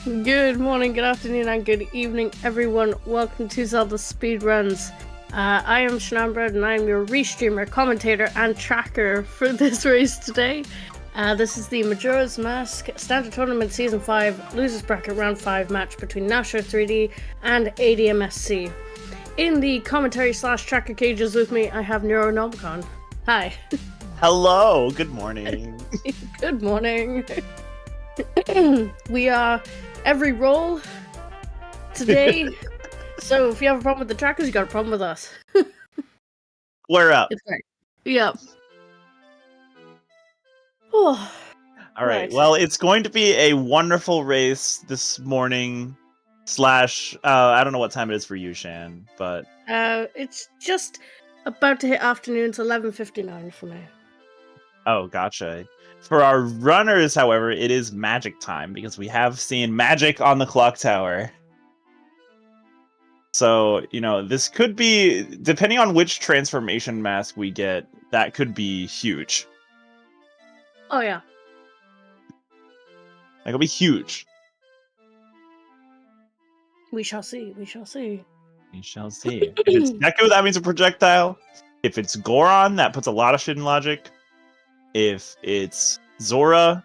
Good morning, good afternoon, and good evening, everyone. Welcome to ZeldaSpeedRuns. I am Shenanbred, and I am your restreamer, commentator, and tracker for this race today. This is the Majora's Mask Standard Tournament Season 5 Losers Bracket Round 5 match between Nasho3D and admsc. In the commentary/tracker cages with me, I have Neuronomicon. Hi. Hello, good morning. Good morning. We are every roll today. So if you have a problem with the trackers, you got a problem with us. We're up. It's great. Yep. Oh, all right. Well, it's going to be a wonderful race this morning. I don't know what time it is for you, Shan, but it's just about to hit afternoon. It's 11:59 for me. Oh, gotcha. For our runners, however, it is magic time because we have seen magic on the clock tower. So, this could be, depending on which transformation mask we get, that could be huge. Oh, yeah. That could be huge. We shall see. We shall see. We shall see. If it's Deku, that means a projectile. If it's Goron, that puts a lot of shit in logic. If it's Zora,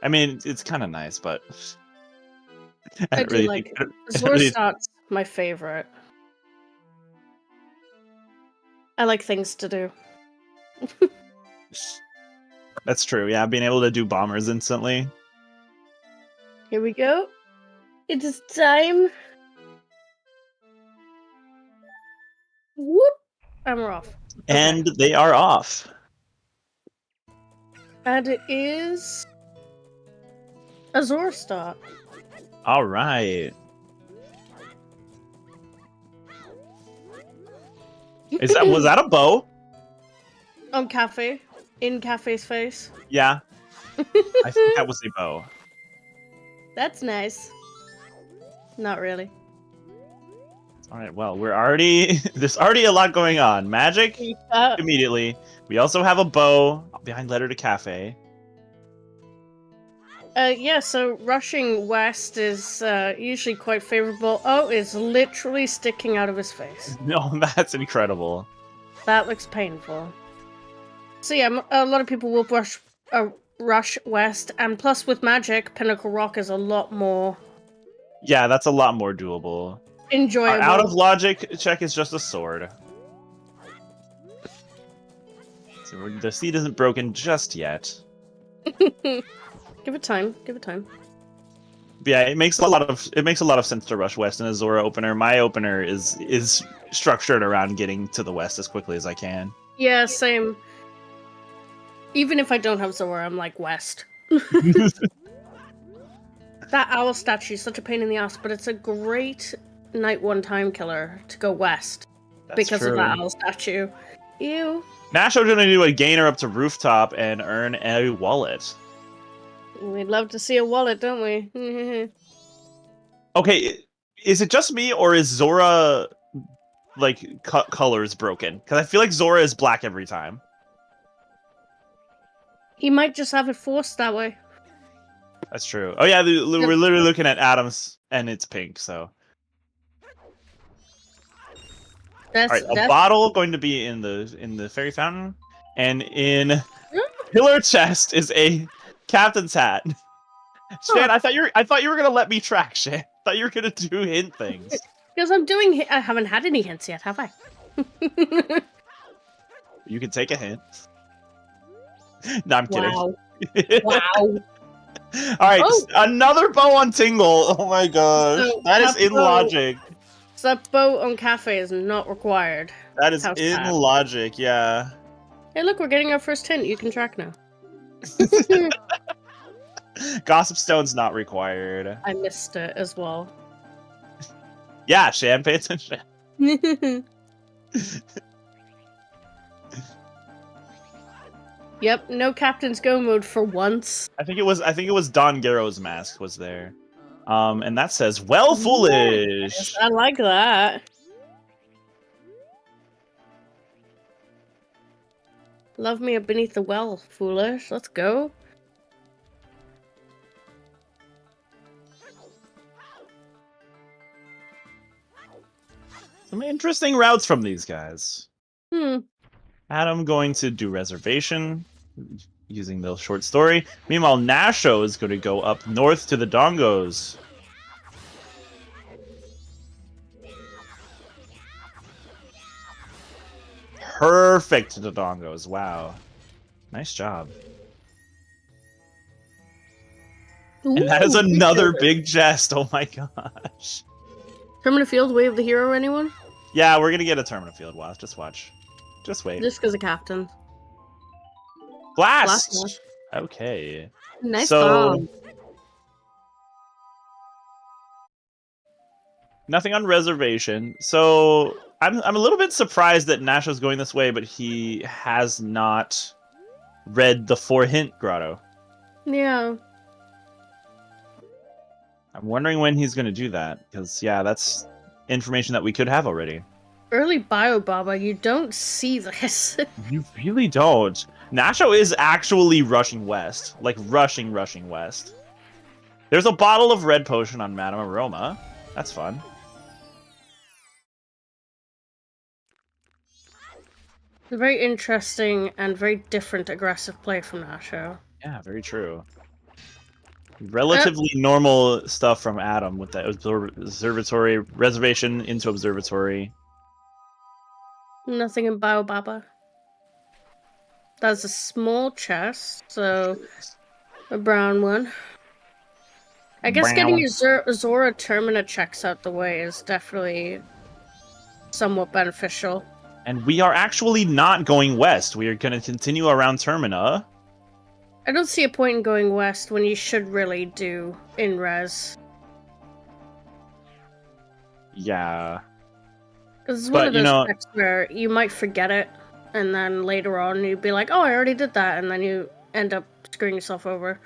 I mean, it's kind of nice, but I do like it. Zora starts my favorite. I like things to do. That's true. Yeah, being able to do bombers instantly. Here we go. It is time. Whoop! And we're off. And they are off. And it is a Zora start. All right. Was that a bow? On Cafe. In Cafe's face. Yeah. I think that was a bow. That's nice. Not really. All right, well, there's already a lot going on. Magic, immediately. We also have a bow behind letter to Cafe. Yeah, so rushing west is usually quite favorable. Oh, it's literally sticking out of his face. No, that's incredible. That looks painful. So yeah, a lot of people will rush west, and plus with magic, Pinnacle Rock is a lot more... Yeah, that's a lot more doable. Enjoyable. Our out of logic check is just a sword. So the seed isn't broken just yet. Give it time. Give it time. Yeah, it makes a lot of sense to rush west in a Zora opener. My opener is structured around getting to the west as quickly as I can. Yeah, same. Even if I don't have Zora, I'm like west. That owl statue is such a pain in the ass, but it's a great night one time killer to go west. That's because true. Of that owl statue. Ew. Nasho's gonna do a gainer up to rooftop and earn a wallet. We'd love to see a wallet, don't we? Okay, is it just me or is Zora like colors broken? Because I feel like Zora is black every time. He might just have it forced that way. That's true. Oh yeah, we're literally looking at Adams and it's pink, so. Alright, a bottle going to be in the fairy fountain, and in pillar chest is a captain's hat. Shan, I thought you were gonna let me track, Shan. I thought you were gonna do hint things. Because I haven't had any hints yet, have I? You can take a hint. No, I'm kidding. Wow. Wow. Alright, another bow on Tingle. Oh my gosh. So that is in logic. So that bow on Cafe is not required. That is in logic, yeah. Hey look, we're getting our first hint. You can track now. Gossip Stone's not required. I missed it as well. Yeah, Shan, pay attention. Yep, no Captain's Go mode for once. I think it was Don Garrow's mask was there. And that says, well, foolish. Yes, I like that. Love me beneath the well, foolish. Let's go. Some interesting routes from these guys. Adam going to do reservation using the short story. Meanwhile, Nasho is going to go up north to the Dongos. Perfect to the Dongos. Wow. Nice job. Ooh, and that is another big chest. Oh my gosh. Terminal Field, Way of the Hero, anyone? Yeah, we're going to get a Terminal Field. Wow, just watch. Just wait. Just because of Captain. Blast! Okay. Nice bomb. Nothing on reservation. So I'm a little bit surprised that Nasho's going this way, but he has not read the 4-hint grotto. Yeah. I'm wondering when he's going to do that, because yeah, that's information that we could have already. Early Bio Baba, you don't see this. You really don't. Nasho is actually rushing west. Like, rushing west. There's a bottle of red potion on Madame Aroma. That's fun. A very interesting and very different aggressive play from Nasho. Yeah, very true. Relatively normal stuff from Adam with that observatory reservation into observatory. Nothing in Bio Baba. That's a small chest, so a brown one. I guess getting your Zora Termina checks out the way is definitely somewhat beneficial. And we are actually not going west. We are going to continue around Termina. I don't see a point in going west when you should really do in-res. Yeah. Because it's one of those checks where you might forget it, and then later on you'd be like, oh, I already did that, and then you end up screwing yourself over.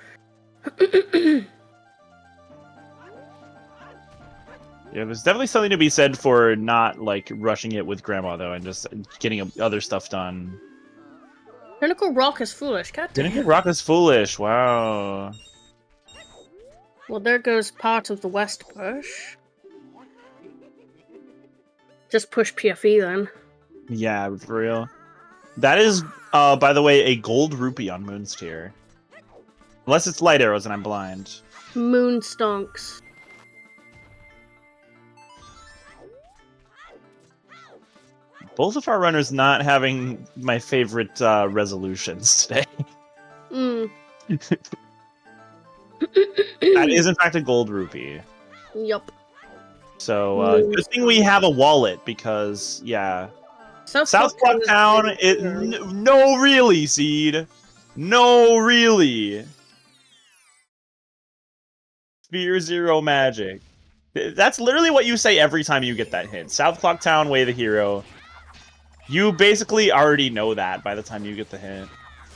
Yeah, there's definitely something to be said for not, like, rushing it with Grandma, though, and just getting other stuff done. Pinnacle Rock is foolish, god damn. Pinnacle Rock is foolish, wow. Well, there goes part of the west push. Just push PFE, then. Yeah, for real. That is, by the way, a gold rupee on Moon's tier. Unless it's light arrows and I'm blind. Moon stonks. Both of our runners not having my favorite resolutions today. That is, in fact, a gold rupee. Yup. So, good thing we have a wallet, because, yeah. South Block Town, no really, Seed. No really. Sphere Zero magic. That's literally what you say every time you get that hint. South Clock Town, Way the Hero. You basically already know that by the time you get the hint.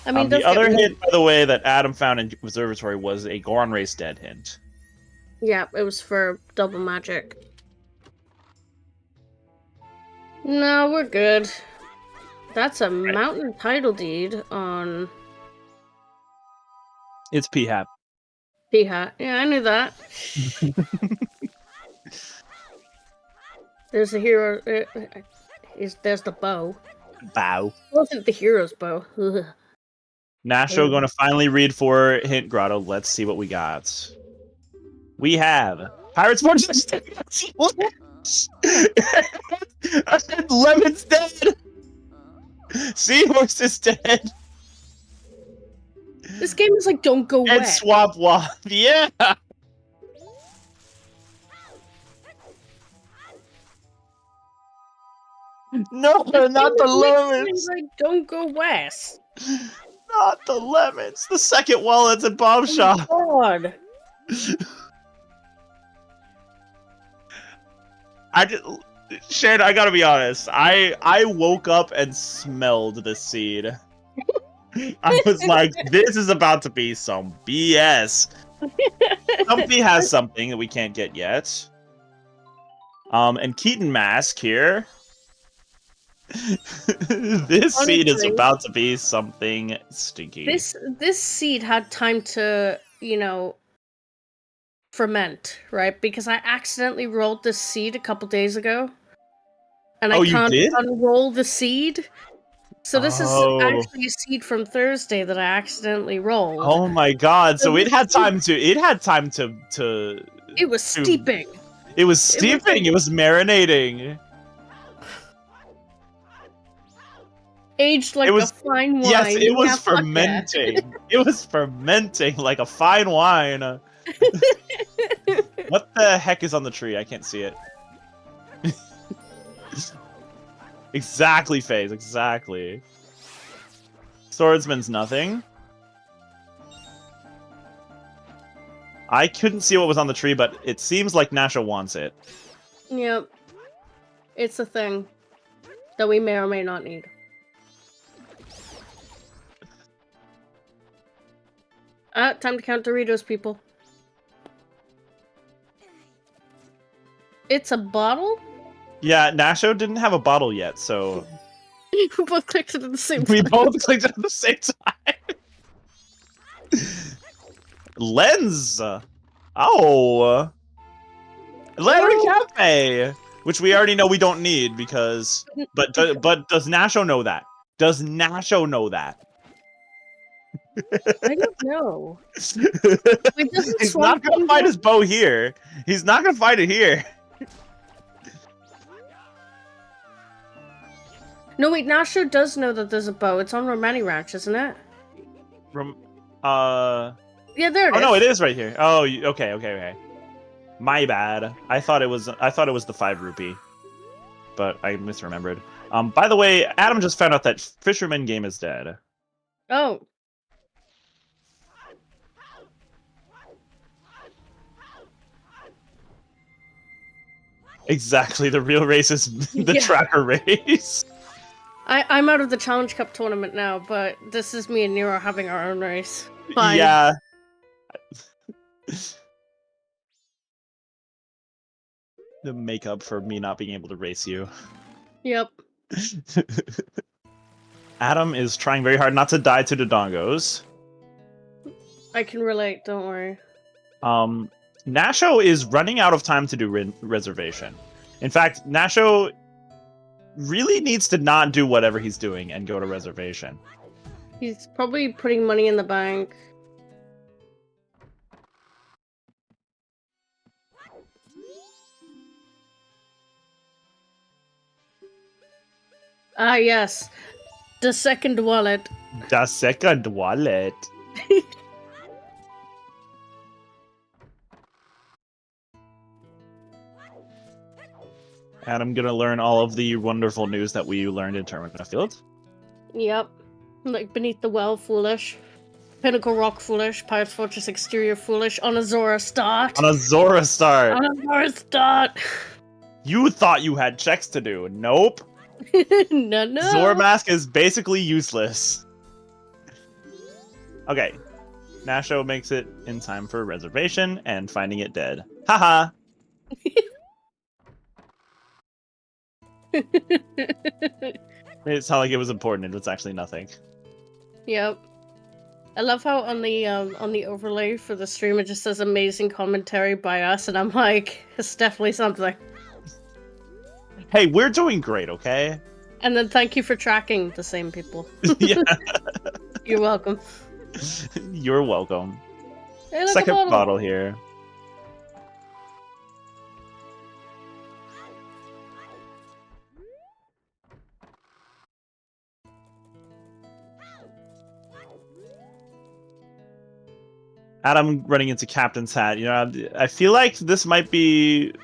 I mean, the other hint, by the way, that Adam found in Observatory was a Goron Race Dead hint. Yeah, it was for double magic. No, we're good. That's a mountain title deed on... It's P-Hat. P-Hat. Yeah, I knew that. There's the hero... there's the bow. Bow. It wasn't the hero's bow. Nasho going to finally read for Hint Grotto. Let's see what we got. We have Pirates Fortress. Lemon's dead. Seahorse is dead. This game is like don't go and wet. Swap Wop. Yeah. No, not the lemons. Like don't go west. Not the lemons. The second wallets at Bomb Shop. God. Shane, I gotta be honest. I woke up and smelled the seed. I was like, this is about to be some BS. Somebody has something that we can't get yet. And Keaton Mask here. This seed is about to be something stinky. This seed had time to, you know, ferment, right? Because I accidentally rolled this seed a couple days ago. and I can't unroll the seed. So this is actually a seed from Thursday that I accidentally rolled. Oh my god! So it had time to. It had time to. It was steeping. It was steeping. It was marinating. Aged like a fine wine. Yes, it was fermenting. It was fermenting like a fine wine. What the heck is on the tree? I can't see it. Exactly, FaZe. Exactly. Swordsman's nothing. I couldn't see what was on the tree, but it seems like Nasho wants it. Yep. It's a thing that we may or may not need. Time to count Doritos, people. It's a bottle? Yeah, Nasho didn't have a bottle yet, so... We both clicked it at the same time. We both clicked it at the same time. Lens! Oh! Letter Cafe! Which we already know we don't need, because... But does Nasho know that? Does Nasho know that? I don't know. He's not gonna find his bow here. He's not gonna find it here. No, wait, Nasho does know that there's a bow. It's on Romani Ranch, isn't it? Yeah, there it is. Oh no, it is right here. Oh, okay. My bad. I thought it was the 5 rupee, but I misremembered. By the way, Adam just found out that Fisherman Game is dead. Oh. Exactly, the real race is the tracker race. I'm out of the Challenge Cup tournament now, but this is me and Nero having our own race. Fine. Yeah. The makeup for me not being able to race you. Yep. Adam is trying very hard not to die to the dongos. I can relate, don't worry. Nasho is running out of time to do reservation. In fact, Nasho really needs to not do whatever he's doing and go to reservation. He's probably putting money in the bank. Ah, yes. The second wallet. The second wallet. And I'm gonna learn all of the wonderful news that we learned in Termina Field. Yep. Like Beneath the Well, foolish. Pinnacle Rock, foolish. Pirate's Fortress Exterior, foolish. On a Zora start. On a Zora start. On a Zora start. You thought you had checks to do. Nope. No. Zora Mask is basically useless. Okay. Nasho makes it in time for reservation and finding it dead. Haha. Made it sound like it was important, and it's actually nothing. Yep. I love how on the overlay for the stream it just says amazing commentary by us, and I'm like, it's definitely something. Hey, we're doing great, okay? And then thank you for tracking the same people. Yeah. You're welcome. You're welcome. Hey, second bottle here. Adam running into Captain's Hat. You know, I feel like this might be...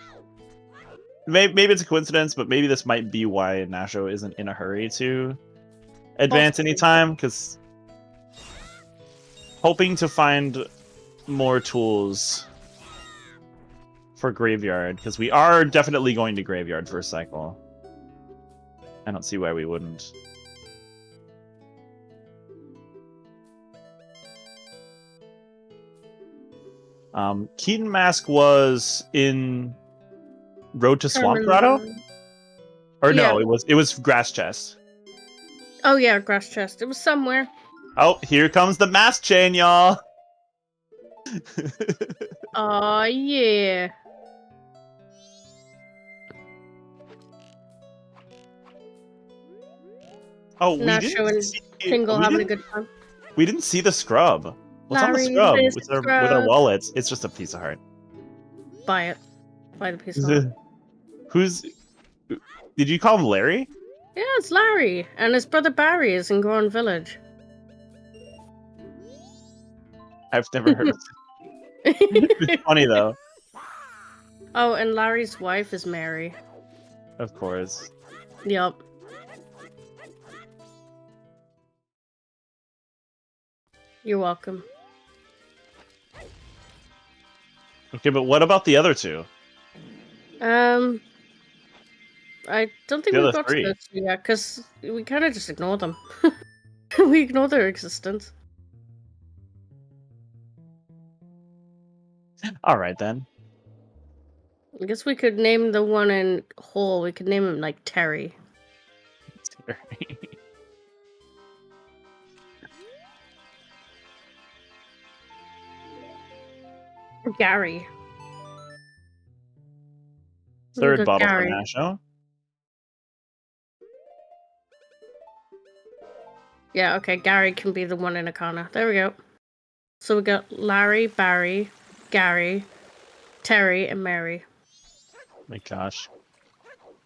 Maybe it's a coincidence, but maybe this might be why Nasho isn't in a hurry to advance anytime, because hoping to find more tools for Graveyard, because we are definitely going to Graveyard for a cycle. I don't see why we wouldn't. Keaton Mask was in Road to Swamp Grotto? Or no, it was Grass Chest. Oh yeah, Grass Chest. It was somewhere. Oh, here comes the mask chain, y'all. Oh yeah. Oh, we Nasho didn't and see. Tingle having a good time. We didn't see the scrub. What's on the Larry, scrub the with our wallets? It's just a piece of heart. Buy it. Buy the piece of heart. Who's? Did you call him Larry? Yeah, it's Larry, and his brother Barry is in Goron Village. I've never heard of it. It's funny though. Oh, and Larry's wife is Mary. Of course. Yup. You're welcome. Okay, but what about the other two? I don't think we've got to those two yet, because we kind of just ignore them. We ignore their existence. Alright then. I guess we could name the one in Hall, we could name him, like, Terry. Or Gary. Third bottle for Nasho. Yeah, okay, Gary can be the one in Akana. There we go. So we got Larry, Barry, Gary, Terry, and Mary. Oh my gosh.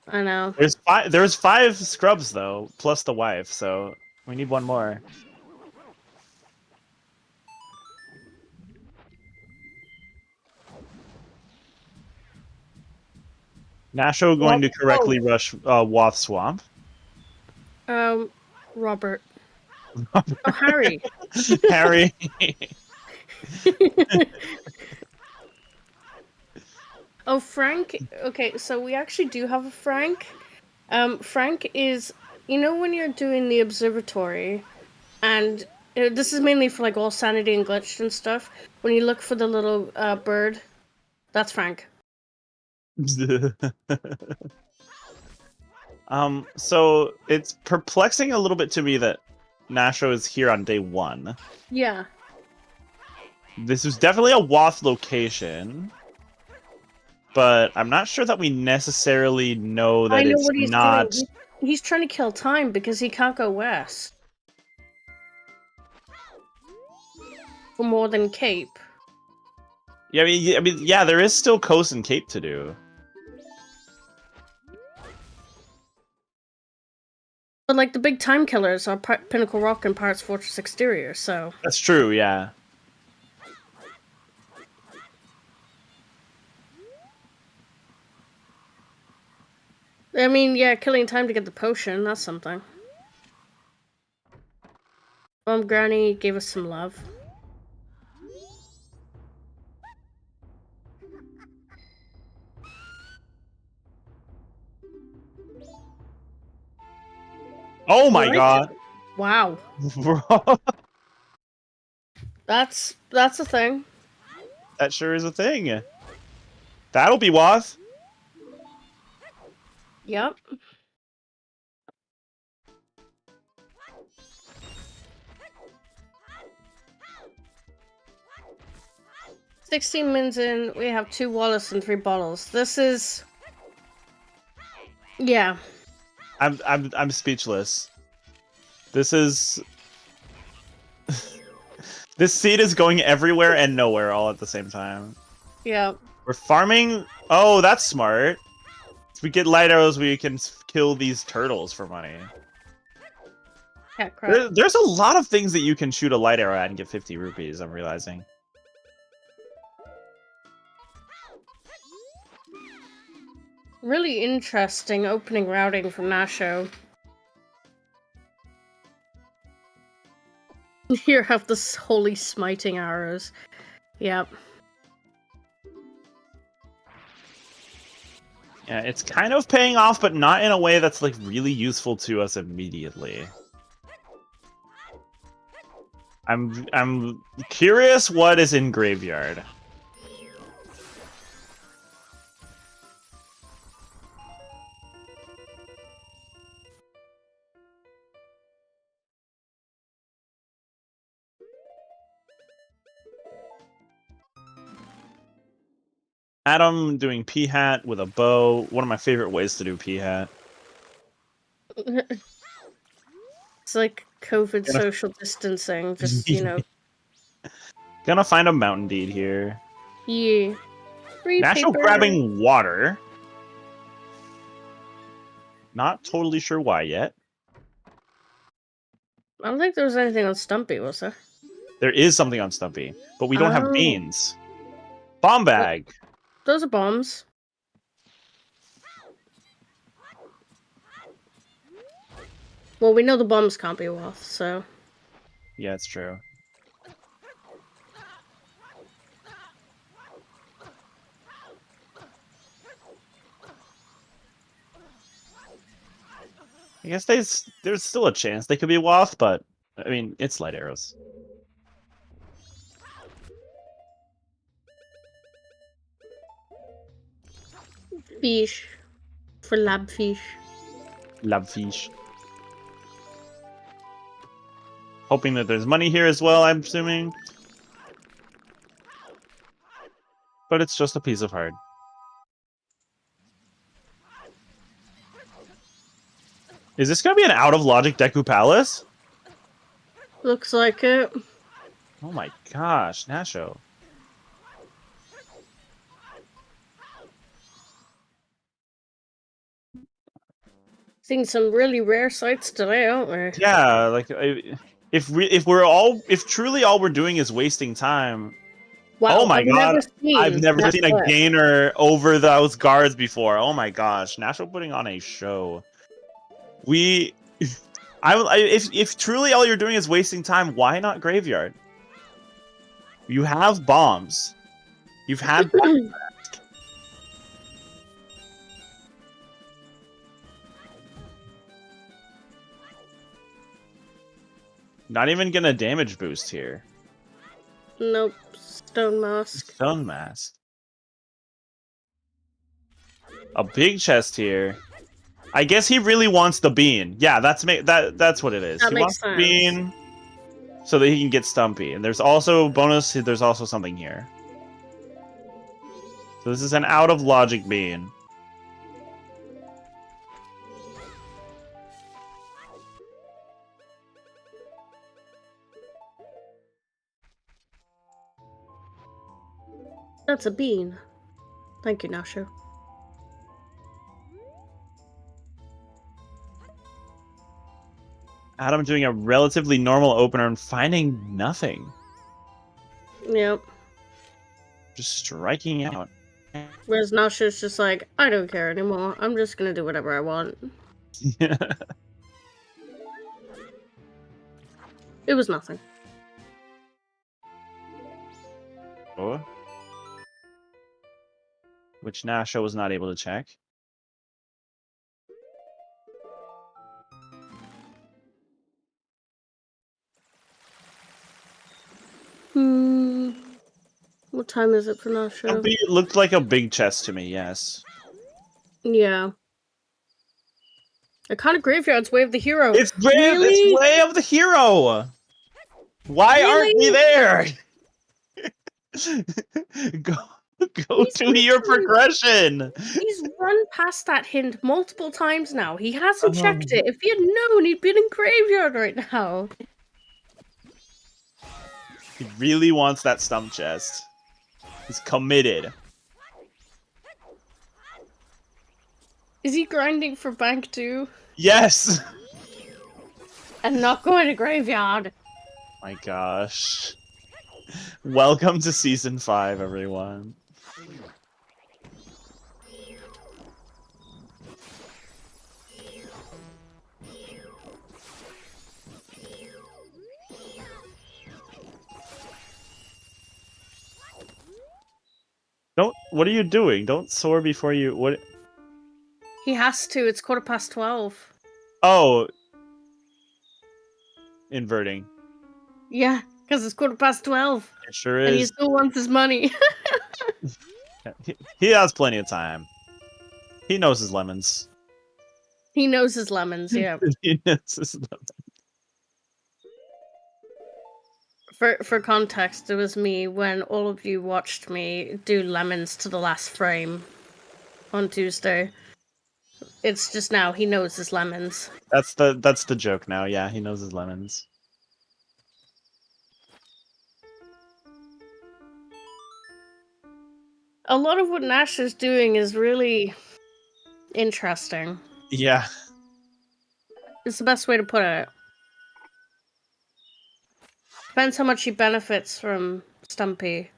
I know. There's five scrubs though, plus the wife, so we need one more. Nasho going to correctly rush Wath Swamp. Robert. Oh, Harry. Harry. Oh, Frank. Okay, so we actually do have a Frank. Frank is, you know, when you're doing the observatory, and this is mainly for like all sanity and glitched and stuff. When you look for the little bird, that's Frank. So it's perplexing a little bit to me that Nasho is here on day 1. Yeah. This is definitely a Wath location, but I'm not sure that we necessarily know that it's what he's not. Doing. He's trying to kill time because he can't go west for more than Cape. Yeah, I mean, yeah, there is still Coast and Cape to do. But like the big time killers are Pinnacle Rock and Pirates Fortress Exterior, so That's true, yeah. I mean, yeah, killing time to get the potion, that's something. Granny gave us some love. Oh my god. Wow. That's a thing. That sure is a thing. That'll be Wath. Yep. "16 minutes in, we have 2 Wallace and 3 bottles. This is... yeah. I'm speechless. This is... This seed is going everywhere and nowhere all at the same time. Yeah. We're farming... Oh, that's smart. If we get light arrows, we can kill these turtles for money. Cat crap. There's a lot of things that you can shoot a light arrow at and get 50 rupees, I'm realizing. Really interesting opening routing from Nasho. Here have the holy smiting arrows. Yep. Yeah, it's kind of paying off, but not in a way that's like really useful to us immediately. I'm curious what is in Graveyard. Adam doing P-Hat with a bow. One of my favorite ways to do P-Hat. It's like COVID social distancing, just, you know. Gonna find a mountain deed here. Yeah. Free Nasho paper. grabbing water. Not totally sure why yet. I don't think there was anything on Stumpy, was there? There is something on Stumpy, but we don't have beans. Bomb bag. Well, those are bombs. Well, we know the bombs can't be worth, so... Yeah, it's true. I guess there's still a chance they could be Wasp, but I mean, it's light arrows. Fish. For lab fish. Lab fish. Hoping that there's money here as well, I'm assuming. But it's just a piece of heart. Is this gonna be an out of logic Deku Palace? Looks like it. Oh my gosh, Nasho. Seeing some really rare sights today, aren't we? Yeah, like if truly all we're doing is wasting time. Wow, oh my god, I've never seen a clip. gainer over those guards before. Oh my gosh, Nasho putting on a show. If truly all you're doing is wasting time, why not graveyard? You have bombs. You've had. Not even gonna damage boost here. Nope. Stone mask. Stone mask. A big chest here. I guess he really wants the bean. Yeah, that's what it is. That he makes wants sense. the bean so that he can get Stumpy. And there's also bonus. There's also something here. So this is an out of logic bean. That's a bean. Thank you, Nasho. Adam doing a relatively normal opener and finding nothing. Yep. Just striking out. Whereas Nasho's just like, I don't care anymore. I'm just gonna do whatever I want. Yeah. It was nothing. Oh. Which Nasho was not able to check. What time is it for Nasho? It looked like a big chest to me, yes. Yeah. A kind of graveyard's Way of the Hero. It's Way of the Hero! Why aren't we there? Go to your progression! He's run past that hint multiple times now. He hasn't checked it. If he had known, he'd been in graveyard right now. He really wants that stump chest. He's committed. Is he grinding for bank too? Yes! And not going to graveyard. My gosh. Welcome to Season 5, everyone. What are you doing? Don't soar before you... What? He has to. It's 12:15. Oh. Inverting. Yeah, because it's 12:15. It sure is. And he still wants his money. He has plenty of time. He knows his lemons. He knows his lemons, yeah. He knows his lemons. For context, it was me when all of you watched me do lemons to the last frame on Tuesday. It's just now he knows his lemons. That's the joke now. Yeah, he knows his lemons. A lot of what Nash is doing is really interesting. Yeah. It's the best way to put it. Depends how much he benefits from Stumpy.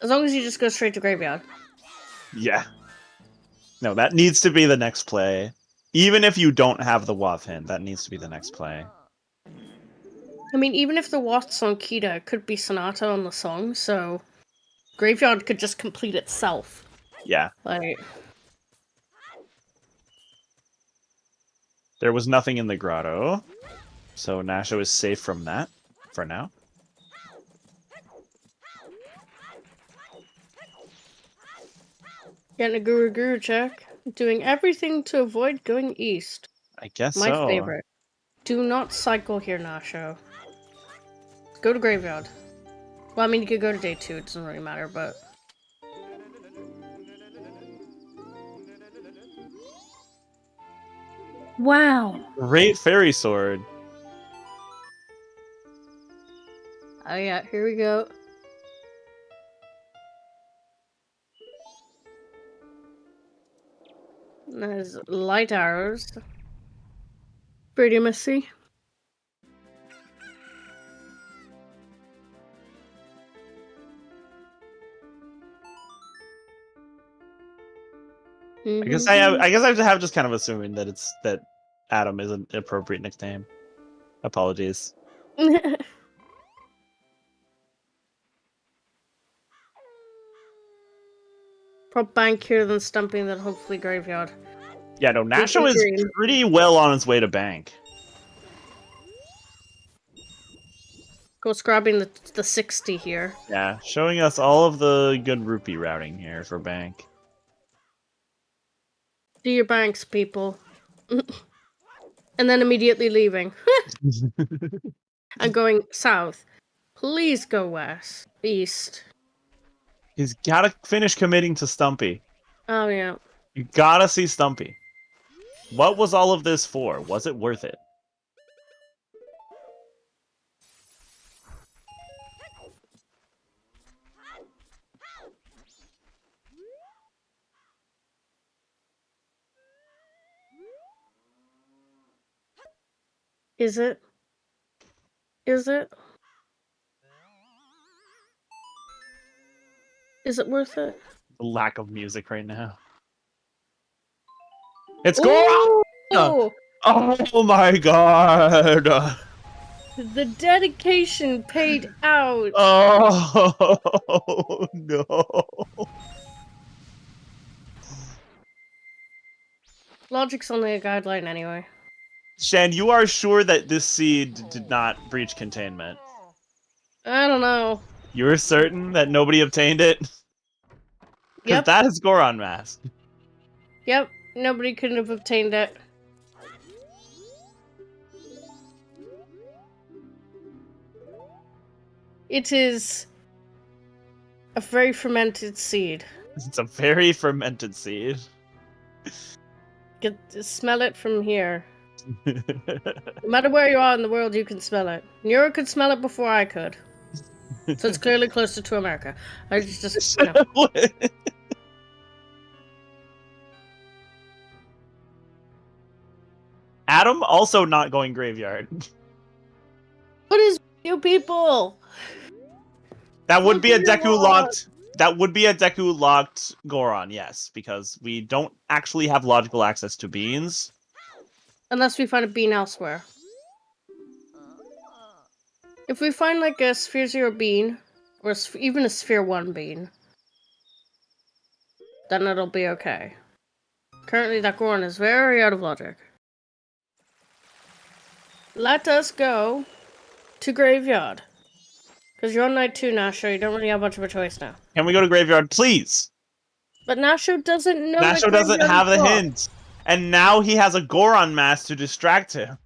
As long as you just go straight to graveyard. Yeah. No, that needs to be the next play. Even if you don't have the Waff hint, that needs to be the next play. I mean, even if the Watt's on Kita, it could be Sonata on the song, so graveyard could just complete itself. Yeah. Like, there was nothing in the grotto, so Nasho is safe from that for now. getting a Guru check. Doing everything to avoid going east. I guess My so. favorite. Do not cycle here, Nasho. Go to graveyard. Well, I mean, you could go to day 2. It doesn't really matter, but... Wow. Great fairy sword. Oh yeah, here we go. There's light arrows. Pretty messy. I guess I have just kind of assuming that Adam is an appropriate nickname. Apologies. Prop bank here, then stumping, then hopefully graveyard. Yeah, no, Nasho is pretty well on his way to bank. Go scrubbing the 60 here. Yeah, showing us all of the good rupee routing here for bank. Do your banks, people. And then immediately leaving. And going south. Please go west. East. He's gotta finish committing to Stumpy. Oh, yeah. You gotta see Stumpy. What was all of this for? Was it worth it? Is it? Is it? Is it worth it? The lack of music right now. It's Goron! Oh my god! The dedication paid out! Oh no! Logic's only a guideline anyway. Shan, you are sure that this seed did not breach containment? I don't know. You're certain that nobody obtained it? Because Yep. that is Goron Mask. Yep, nobody couldn't have obtained it. It is a very fermented seed. It's a very fermented seed. Smell it from here. No matter where you are in the world, you can smell it. Nero could smell it before I could. So it's clearly closer to America. I just you know. Adam also not going graveyard. What is you people? That would be a Deku locked. That would be a Deku locked Goron, yes, because we don't actually have logical access to beans. Unless we find a bean elsewhere. If we find like a Sphere 0 bean, or even a Sphere 1 bean, then it'll be okay. Currently that Goron is very out of logic. Let us go to graveyard. Because you're on night 2, Nasho, you don't really have much of a choice now. Can we go to graveyard, please? But Nasho doesn't know. Nasho doesn't have the hint. And now he has a Goron mask to distract him.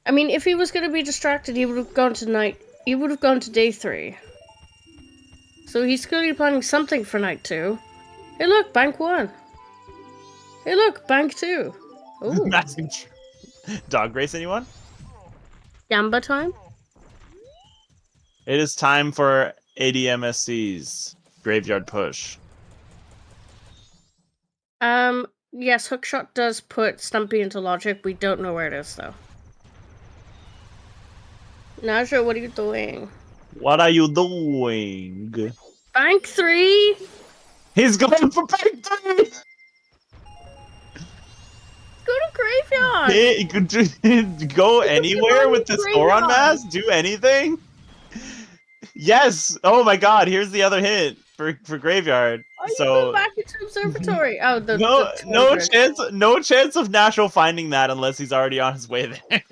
I mean, if he was going to be distracted, he would have gone to night. He would have gone to day 3. So he's clearly planning something for night 2. Hey, look, bank 1. Hey, look, bank 2. Ooh. Dog race, anyone? Gamba time? It is time for ADMSC's Graveyard Push. Yes, Hookshot does put Stumpy into logic. We don't know where it is, though. Nasho, what are you doing? What are you doing? Bank 3? He's going for bank 3! Go to graveyard! Hey, go anywhere with this Goron mask? Do anything? Yes! Oh my god, here's the other hit for graveyard. Are so you going back into observatory? Oh, no chance of Nasho finding that unless he's already on his way there.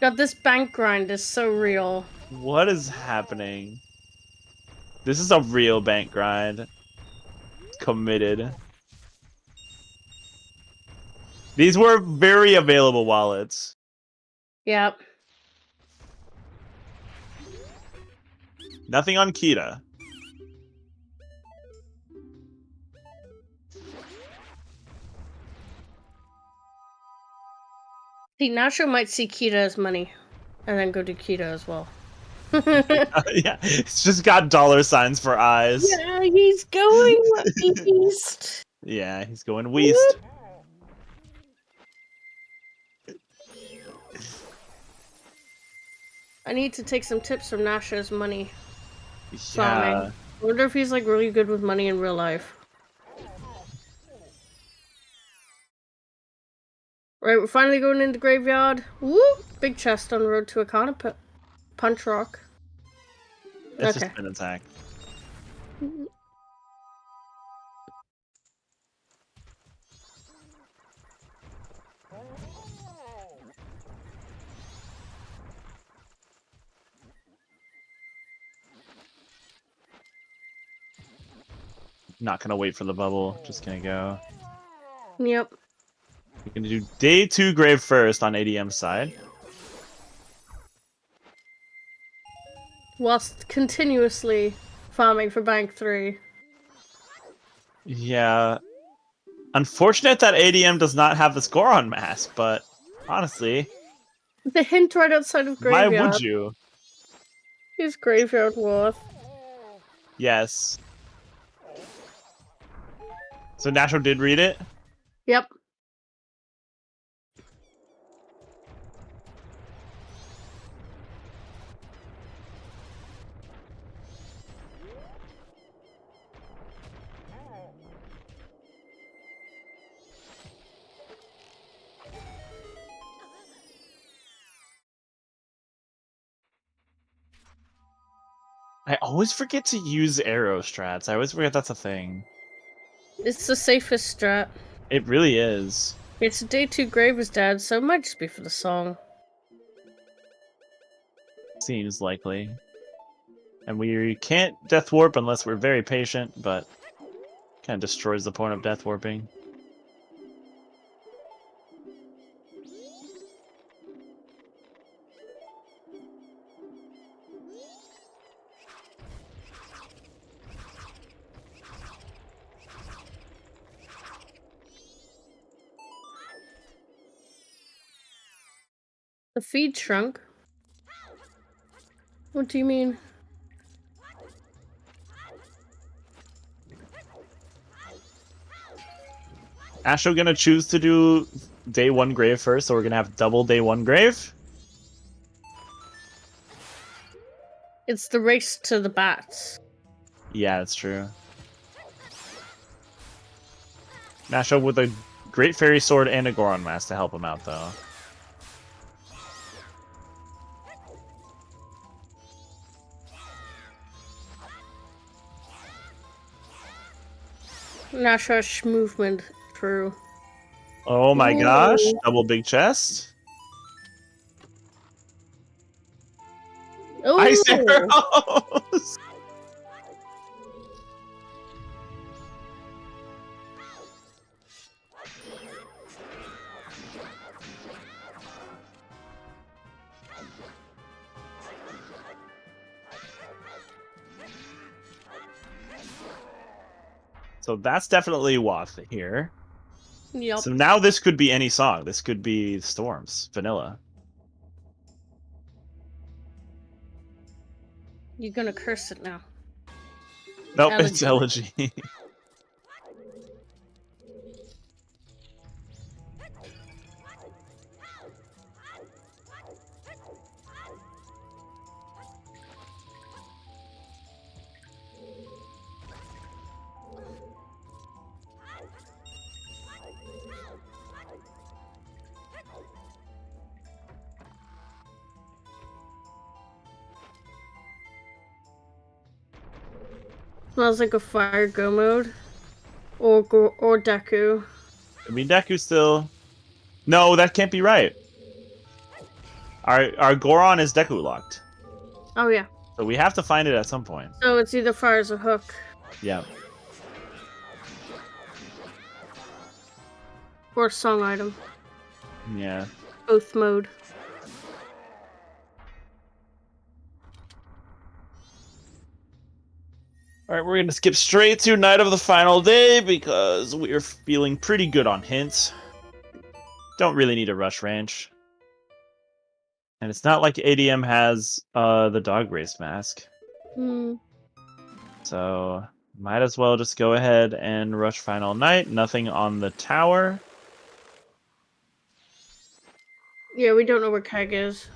God, this bank grind is so real. What is happening? This is a real bank grind. Committed. These were very available wallets. Yep. Nothing on Kita. See, Nasho might see Kita as money, and then go to Kita as well. Yeah, it's just got dollar signs for eyes. Yeah, he's going east. Yeah, he's going west. I need to take some tips from Nasho's money Yeah. farming. I wonder if he's like really good with money in real life. Right, we're finally going into graveyard. Woo! Big chest on the road to Akana Punch Rock. It's okay. just an attack. Not gonna wait for the bubble, just gonna go. Yep. We're gonna do day 2 grave first on ADM's side. Whilst continuously farming for bank 3. Yeah. Unfortunate that ADM does not have the Goron mask, but honestly... The hint right outside of graveyard. Why would you? He's graveyard worth. Yes. So Nasho did read it? Yep. I always forget to use arrow strats. I always forget that's a thing. It's the safest strat. It really is. It's day 2 grave is dead, so it might just be for the song. Seems likely. And we can't death warp unless we're very patient, but kind of destroys the point of death warping. The feed shrunk? What do you mean? Asho gonna choose to do day 1 grave first, so we're gonna have double day 1 grave. It's the race to the bats. Yeah, that's true. Nasho with a Great Fairy Sword and a Goron Mask to help him out, though. Nasho's movement through. Oh my Ooh. gosh, double big chest. Ooh. Ice arrows! So that's definitely Wath here. Yep. So now this could be any song. This could be Storms, Vanilla. You're gonna curse it now. Nope, it's Elegy. Smells like a fire go mode. Or Deku. I mean, Deku still... No, that can't be right. Our Goron is Deku locked. Oh, yeah. So we have to find it at some point. So it's either fires or hook. Yeah. Or song item. Yeah. Both mode. Alright, we're gonna skip straight to Night of the Final Day because we are feeling pretty good on hints. Don't really need a rush ranch. And it's not like ADM has the dog race mask. So might as well just go ahead and rush Final Night. Nothing on the tower. Yeah, we don't know where Keg is.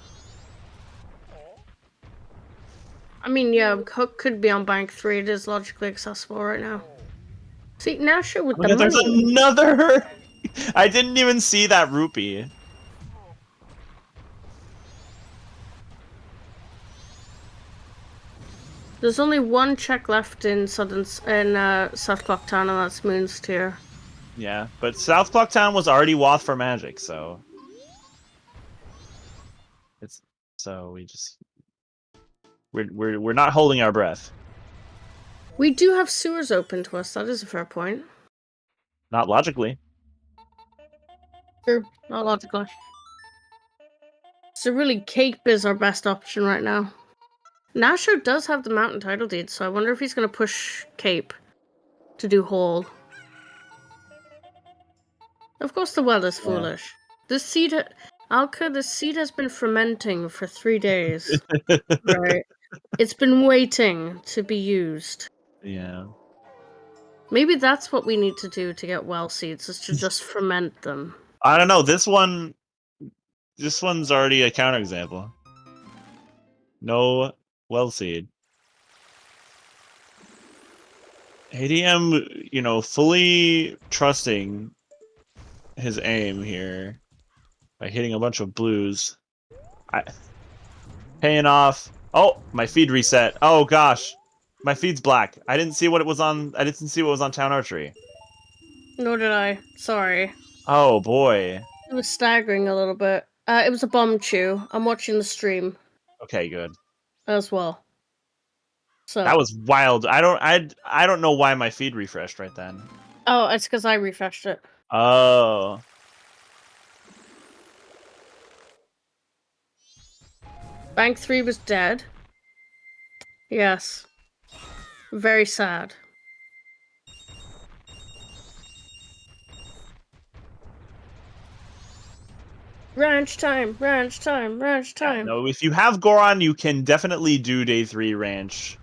I mean, yeah, Hook could be on Bank 3. It is logically accessible right now. See, Nasho with the money. There's another! I didn't even see that rupee. There's only one check left in South Clock Town, and that's Moon's Tier. Yeah, but South Clock Town was already Wath for Magic, so... we just... We're not holding our breath. We do have sewers open to us. That is a fair point. Not logically. True, not logically. So really, Cape is our best option right now. Nasho does have the mountain title deed, so I wonder if he's going to push Cape to do Hole. Of course, the well is foolish. This seed, Alka, the seed has been fermenting for 3 days. Right. It's been waiting to be used. Yeah. Maybe that's what we need to do to get well seeds, is to just ferment them. I don't know, this one's already a counterexample. No well seed. ADM, fully trusting his aim here by hitting a bunch of blues. Paying off. Oh, my feed reset. Oh gosh, my feed's black. I didn't see what it was on. I didn't see what was on Town Archery. Nor did I. Sorry. Oh boy. It was staggering a little bit. It was a bomb chew. I'm watching the stream. Okay, good. As well. So that was wild. I don't know why my feed refreshed right then. Oh, it's because I refreshed it. Oh. Bank 3 was dead. Yes. Very sad. Ranch time, ranch time, ranch time. No, if you have Goron, you can definitely do day 3 ranch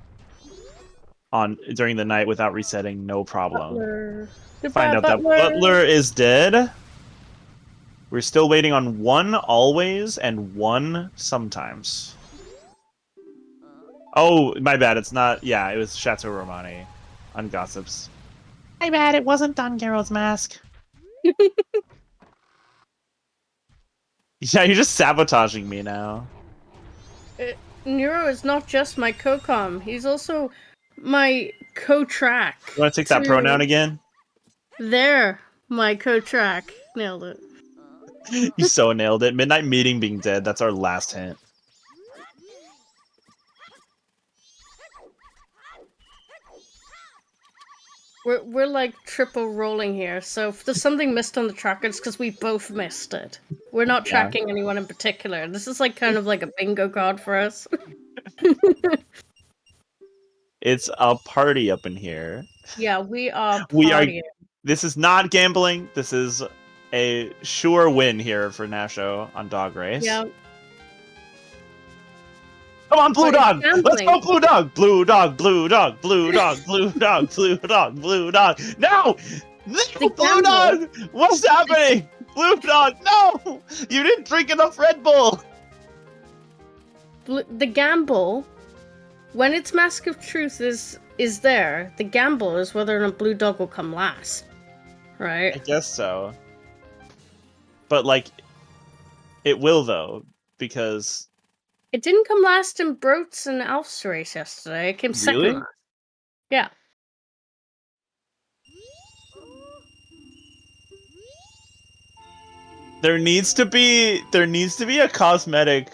during the night without resetting, no problem. Butler. Find out that Butler is dead. We're still waiting on 1 always and 1 sometimes. Oh, my bad. It's not. Yeah, it was Chateau Romani on Gossips. My bad. It wasn't on Geralt's mask. Yeah, you're just sabotaging me now. Nero is not just my co-com. He's also my co-track. You want to take that pronoun again? There, my co-track. Nailed it. You so nailed it. Midnight Meeting being dead. That's our last hint. We're like triple rolling here, so if there's something missed on the tracker, it's because we both missed it. We're not tracking anyone in particular. This is like kind of like a bingo card for us. It's a party up in here. Yeah, we are We are. partying. This is not gambling. This is a sure win here for Nasho on Dog Race. Yeah. Come on, Blue Dog! Let's go, Blue Dog! Blue Dog, Blue Dog, Blue Dog, Blue Dog, Blue Dog, Blue Dog. No! No, Blue Dog! What's happening? Blue Dog, no! You didn't drink enough Red Bull! The gamble, when its Mask of Truth is there, the gamble is whether or not Blue Dog will come last. Right? I guess so. But, like, it will, though, because... It didn't come last in Broats and Alf's race yesterday. It came second last. Yeah. There needs to be a cosmetic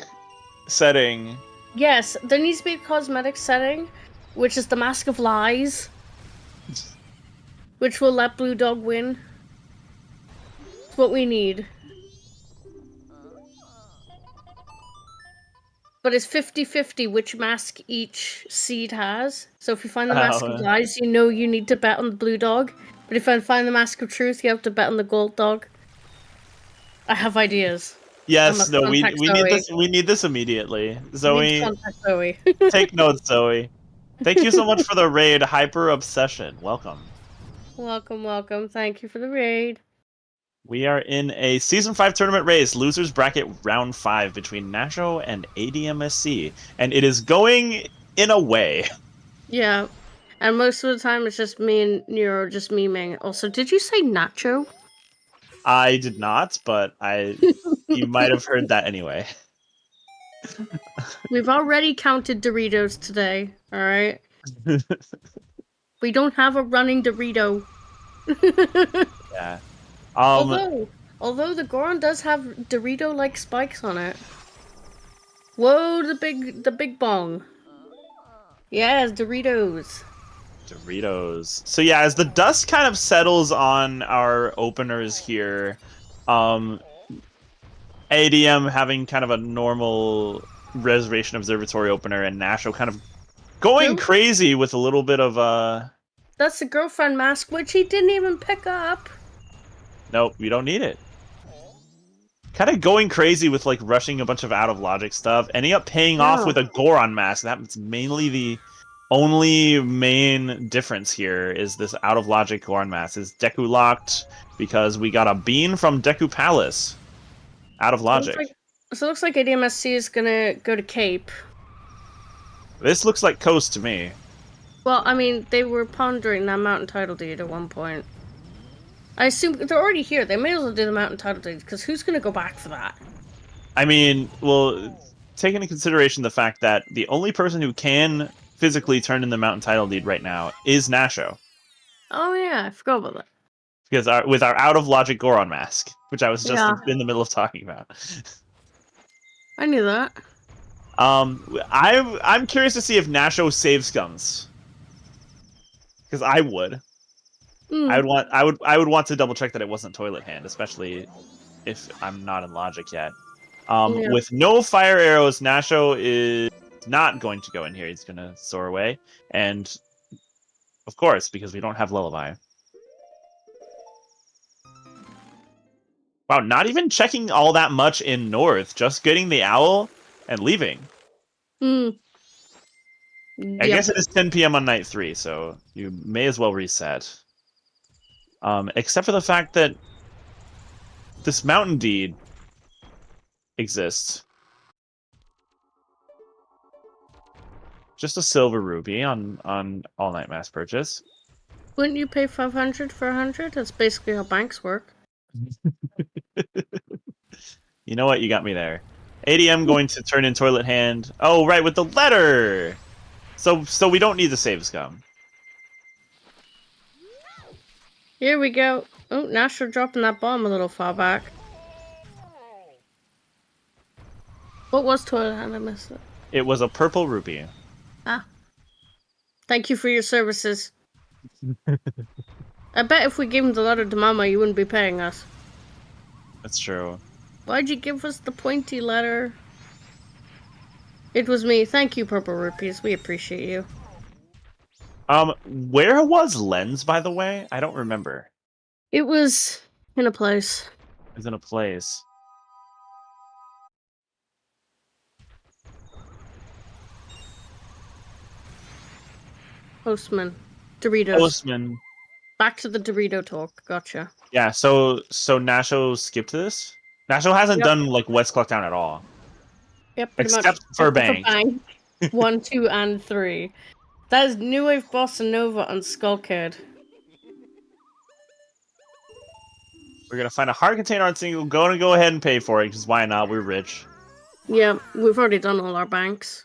setting. Yes, there needs to be a cosmetic setting, which is the Mask of Lies, which will let Blue Dog win. It's what we need. But it's 50-50 which mask each seed has. So if you find the Mask of Lies, you know you need to bet on the Blue Dog. But if I find the Mask of Truth, you have to bet on the Gold Dog. I have ideas. Yes, no, we need this immediately. Zoe, Zoe. Take notes, Zoe. Thank you so much for the raid, Hyper Obsession. Welcome. Welcome, welcome. Thank you for the raid. We are in a Season 5 tournament race, Losers Bracket Round 5 between Nasho and admsc. And it is going in a way. Yeah. And most of the time it's just me and Nero just memeing. Also, did you say Nacho? I did not, but you might have heard that anyway. We've already counted Doritos today, alright? We don't have a running Dorito. Yeah. Although the Goron does have Dorito-like spikes on it. Whoa, the big bong. Yes, Doritos. Doritos. So yeah, as the dust kind of settles on our openers here, ADM having kind of a normal Reservation Observatory opener, and Nasho kind of going crazy with a little bit of That's the girlfriend mask, which he didn't even pick up. Nope, we don't need it. Kind of going crazy with like rushing a bunch of out of logic stuff, ending up paying off with a Goron mask. That's mainly the only main difference here is this out of logic Goron mask is Deku locked because we got a bean from Deku Palace. Out of logic. So it looks like admsc is gonna go to Cape. This looks like Coast to me. Well, I mean, they were pondering that mountain title deed at one point. I assume they're already here. They may as well do the mountain title deed, because who's gonna go back for that? I mean, well, take into consideration the fact that the only person who can physically turn in the mountain title deed right now is Nasho. Oh yeah, I forgot about that. Because with our out of logic Goron mask, which I was just in the middle of talking about. I knew that. I'm curious to see if Nasho saves scums. Because I would. I would want to double check that it wasn't Toilet Hand, especially if I'm not in logic yet. With no fire arrows, Nasho is not going to go in here. He's going to soar away, and of course, because we don't have Lullaby. Wow, not even checking all that much in North, just getting the owl and leaving. I guess it is 10 p.m. on night 3, so you may as well reset. Except for the fact that this mountain deed exists. Just a silver ruby on all-night mass purchase. Wouldn't you pay 500 for 100? That's basically how banks work. You know what? You got me there. ADM going to turn in Toilet Hand. Oh, right, with the letter! So we don't need the save scum. Here we go. Oh, Nasho dropping that bomb a little far back. What was Toilet Hand? I missed it. It was a purple rupee. Ah. Thank you for your services. I bet if we gave him the letter to Mama, you wouldn't be paying us. That's true. Why'd you give us the pointy letter? It was me. Thank you, Purple Rupees. We appreciate you. Where was Lens, by the way? I don't remember. It was in a place. It was in a place. Postman. Doritos. Postman. Back to the Dorito talk. Gotcha. Yeah, so Nasho skipped this? Nasho hasn't done, like, West Clock Town at all. Yep, pretty Except much. for Bank. 1, 2, and 3. That is New Wave Bossa Nova on Skull Kid. We're gonna find a hard container on single, go ahead and pay for it, because why not? We're rich. Yeah, we've already done all our banks.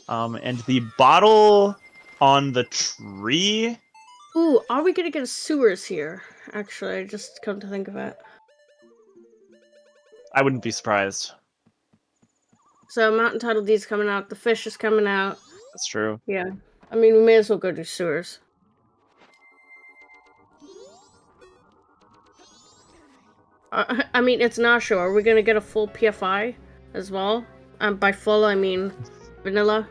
And the bottle on the tree... Ooh, are we gonna get sewers here? Actually, just come to think of it. I wouldn't be surprised. So Mountain Tidal D's coming out, the fish is coming out. That's true. Yeah. I mean, we may as well go do sewers. I mean, it's Nasho. Are we gonna get a full PFI as well? By full, I mean vanilla.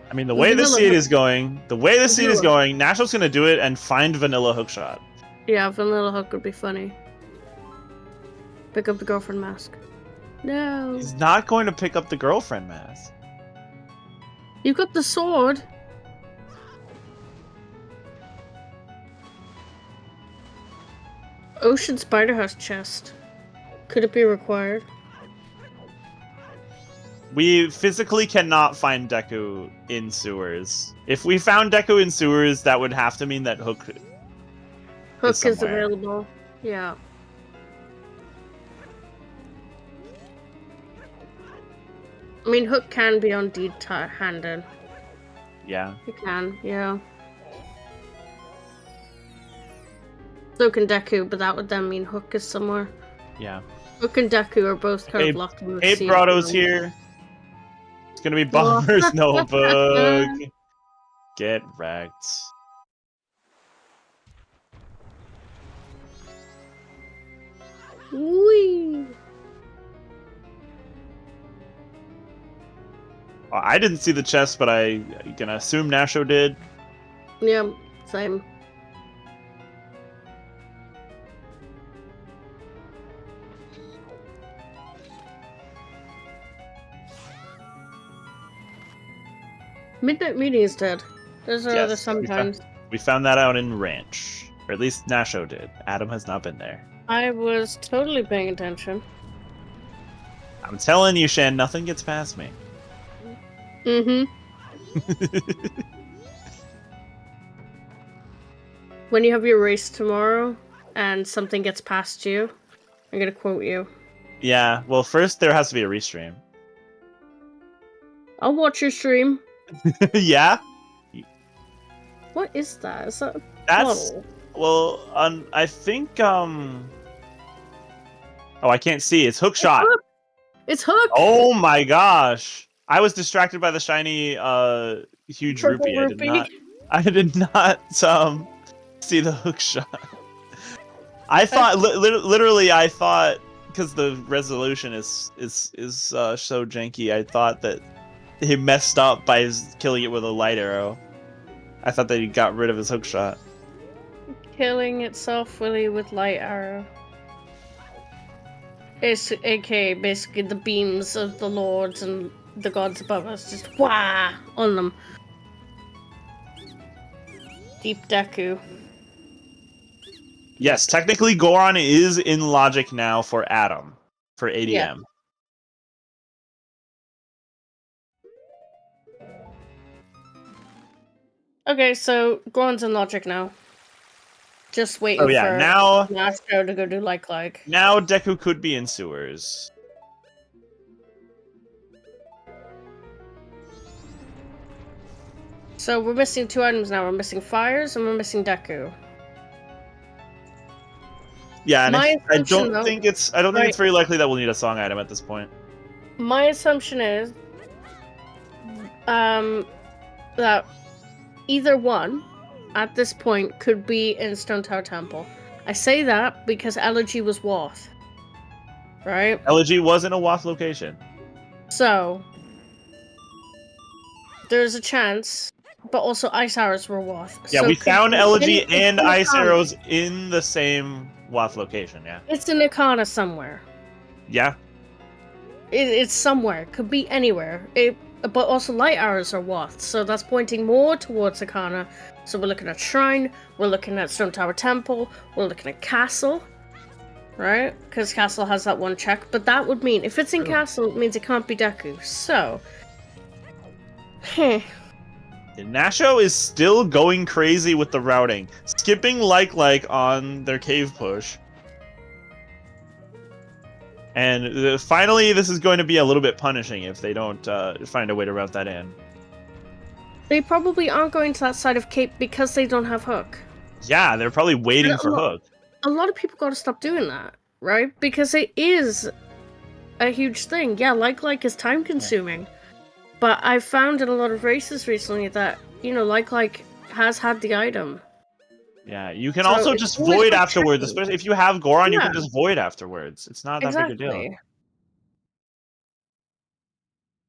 I mean, the way the seed is going, Nasho's gonna do it and find vanilla hookshot. Yeah, vanilla hook would be funny. Pick up the girlfriend mask. No. He's not going to pick up the girlfriend mask. You got the sword. Ocean Spider House chest. Could it be required? We physically cannot find Deku in sewers. If we found Deku in sewers, that would have to mean that Hook is available. Yeah. I mean, Hook can be on deed-handed. Yeah. He can, yeah. So can Deku, but that would then mean Hook is somewhere. Yeah. Hook and Deku are both kind of locked in the sea. Abe Grotto's here. It's gonna be Bomber's Notebook. Get wrecked. Whee! I didn't see the chest, but I can assume Nasho did. Yeah, same. Midnight Meeting is dead. There's sometimes. We found that out in Ranch. Or at least Nasho did. Adam has not been there. I was totally paying attention. I'm telling you, Shan, nothing gets past me. Mm-hmm. When you have your race tomorrow and something gets past you, I'm gonna quote you. Yeah, well, first there has to be a restream. I'll watch your stream. Yeah? What is that? Is that a That's... bottle? Well, I think, Oh, I can't see. It's Hookshot. It's Hook! Oh my gosh! I was distracted by the shiny, huge rupee. I did not, see the Hookshot. I thought, literally, I thought, because the resolution is so janky, I thought that he messed up by killing it with a light arrow. I thought that he got rid of his hookshot. Killing itself really with light arrow. It's aka basically the beams of the lords and the gods above us just wah on them. Deep Deku. Yes, technically Goron is in logic now for Adam, for ADM. Yeah. Okay, so Goron's in logic now. Just waiting for Nasho to go do like. Now Deku could be in sewers. So we're missing 2 items now. We're missing fires and we're missing Deku. Yeah, and I don't think it's very likely that we'll need a song item at this point. My assumption is that either one at this point could be in Stone Tower Temple. I say that because Elegy was Wath. Right? Elegy was in a Wath location. So there's a chance, but also ice arrows were Wath. Yeah, so we found Elegy and ice Ikana. arrows in the same Wath location, yeah. It's in Ikana somewhere. Yeah. It's somewhere. Could be anywhere. But also light arrows are Wath, so that's pointing more towards Ikana. So we're looking at Shrine, we're looking at Stone Tower Temple, we're looking at Castle. Right? Because Castle has that one check. But that would mean, if it's in Castle, it means it can't be Deku. So... Nasho is still going crazy with the routing. Skipping like on their cave push. And finally, this is going to be a little bit punishing if they don't find a way to route that in. They probably aren't going to that side of Cape because they don't have Hook. Yeah, they're probably waiting for Hook. A lot of people got to stop doing that, right? Because it is a huge thing. Yeah, like is time consuming. Yeah. But I've found in a lot of races recently that, you know, like has had the item. Yeah, you can also just void afterwards, especially if you have Goron, you can just void afterwards. It's not that big a deal.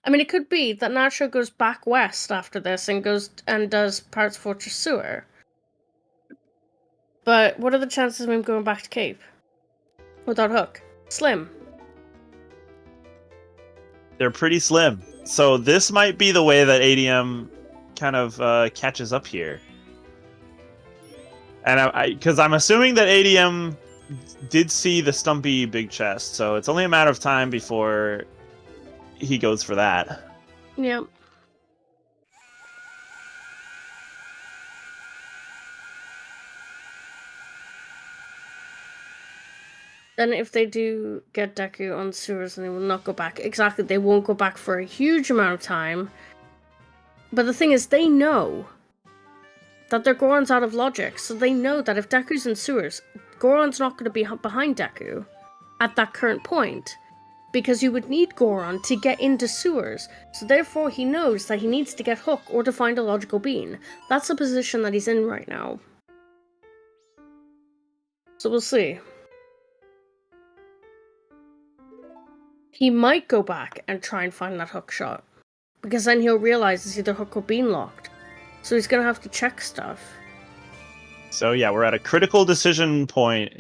I mean, it could be that Nasho goes back west after this and goes and does Pirates Fortress Sewer. But what are the chances of him going back to Cape without Hook? Slim. They're pretty slim. So this might be the way that ADM kind of catches up here. And because I'm assuming that ADM did see the Stumpy big chest, so it's only a matter of time before he goes for that. Yep. Then if they do get Deku on sewers, and they will not go back. Exactly, they won't go back for a huge amount of time. But the thing is, they know that their Goron's out of logic, so they know that if Deku's in sewers, Goron's not going to be behind Deku at that current point, because you would need Goron to get into sewers, so therefore he knows that he needs to get Hook or to find a logical bean. That's the position that he's in right now. So we'll see. He might go back and try and find that Hook shot, because then he'll realize it's either Hook or bean locked. So he's gonna have to check stuff. So yeah, we're at a critical decision point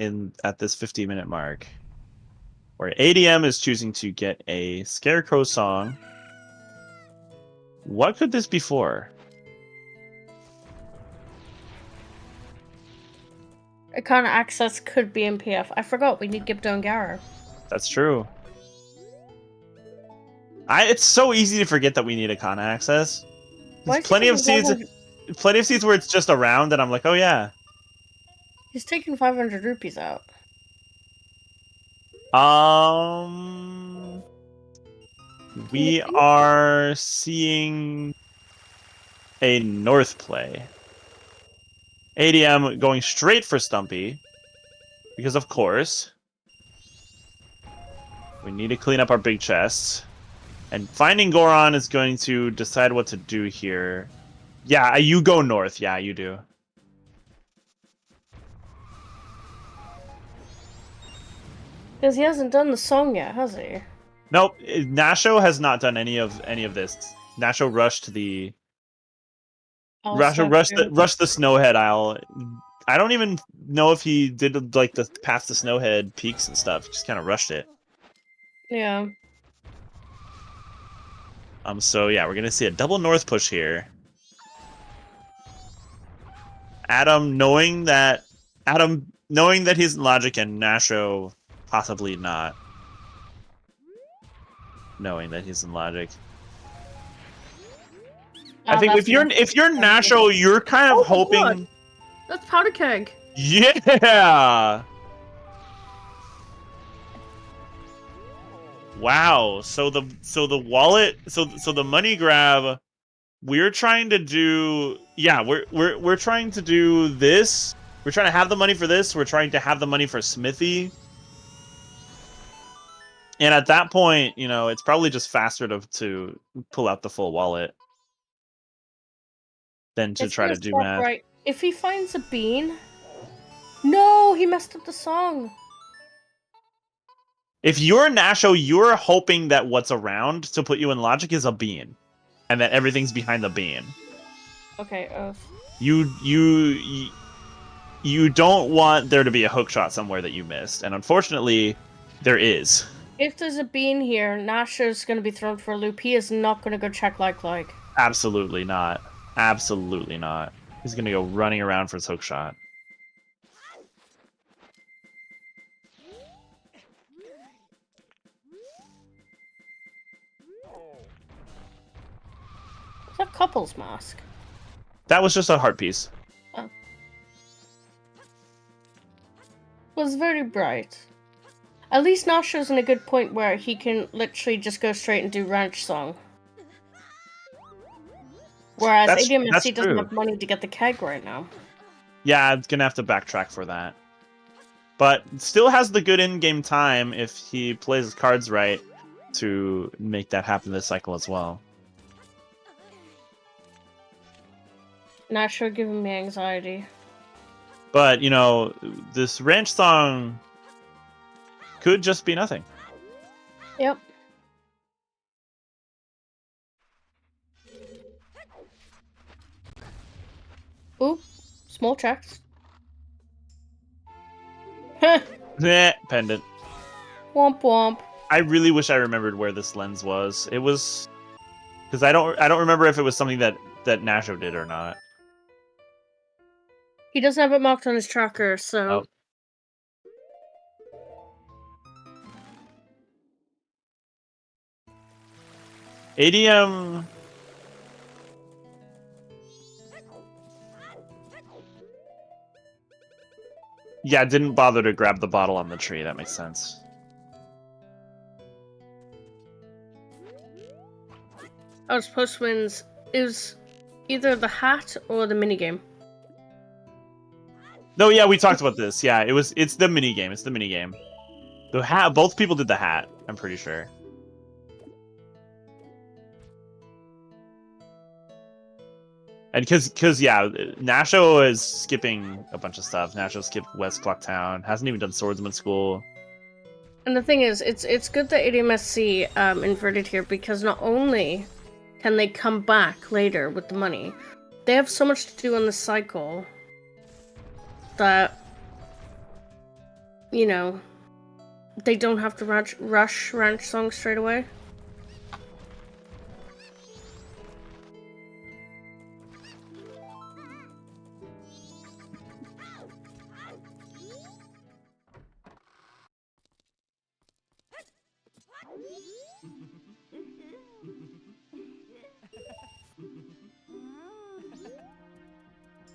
at this 50-minute mark, where ADM is choosing to get a Scarecrow song. What could this be for? Ikana access could be MPF. I forgot we need Gibdo and Gara. That's true. It's so easy to forget that we need Ikana access. There's plenty of seeds where it's just around, and I'm like, oh yeah. He's taking 500 rupees out. We are seeing a north play. ADM going straight for Stumpy, because of course we need to clean up our big chests. And finding Goron is going to decide what to do here. Yeah, you go north. Yeah, you do. Because he hasn't done the song yet, has he? Nope. Nasho has not done any of this. Nasho rushed the rushed the Snowhead Isle. I don't even know if he did like the past the Snowhead peaks and stuff. Just kind of rushed it. Yeah. So yeah, we're gonna see a double north push here. Adam knowing that he's in logic, and Nasho possibly not knowing that he's in logic. I think if you're Nasho, you're kind of hoping. God. That's Powder Keg. Yeah. Wow. So the wallet. So the money grab. We're trying to do. Yeah. We're trying to do this. We're trying to have the money for this. We're trying to have the money for Smithy. And at that point, you know, it's probably just faster to pull out the full wallet than to try to do math. Right. If he finds a bean... No, he messed up the song. If you're Nasho, you're hoping that what's around to put you in logic is a bean. and that everything's behind the beam. Okay. You don't want there to be a hook shot somewhere that you missed, and unfortunately, there is. If there's a bean here, Nasho's going to be thrown for a loop. He is not going to go check like. Absolutely not. Absolutely not. He's going to go running around for his hook shot. It's a couple's mask. That was just a heart piece. Oh. It was very bright. At least Nasho's in a good point where he can literally just go straight and do Ranch Song. Whereas ADMSC doesn't have money to get the keg right now. Yeah, it's going to have to backtrack for that. But still has the good in-game time if he plays his cards right to make that happen this cycle as well. Nasho giving me anxiety. But, you know, this Ranch Song could just be nothing. Yep. Oop. Small checks. Pendant. Womp womp. I really wish I remembered where this lens was. It was... Because I don't remember if it was something that Nasho did or not. He doesn't have it marked on his tracker, so... Oh. ADM... Yeah, didn't bother to grab the bottle on the tree. That makes sense. Oh, post wins is either the hat or the minigame. No, yeah, we talked about this. Yeah, it's the minigame. It's the minigame. The hat, both people did the hat, I'm pretty sure. And because yeah, Nasho is skipping a bunch of stuff. Nasho skipped West Clock Town, hasn't even done Swordsman School. And the thing is, it's good that ADMSC inverted here, because not only can they come back later with the money, they have so much to do on the cycle that, you know, they don't have to rush Ranch Song straight away.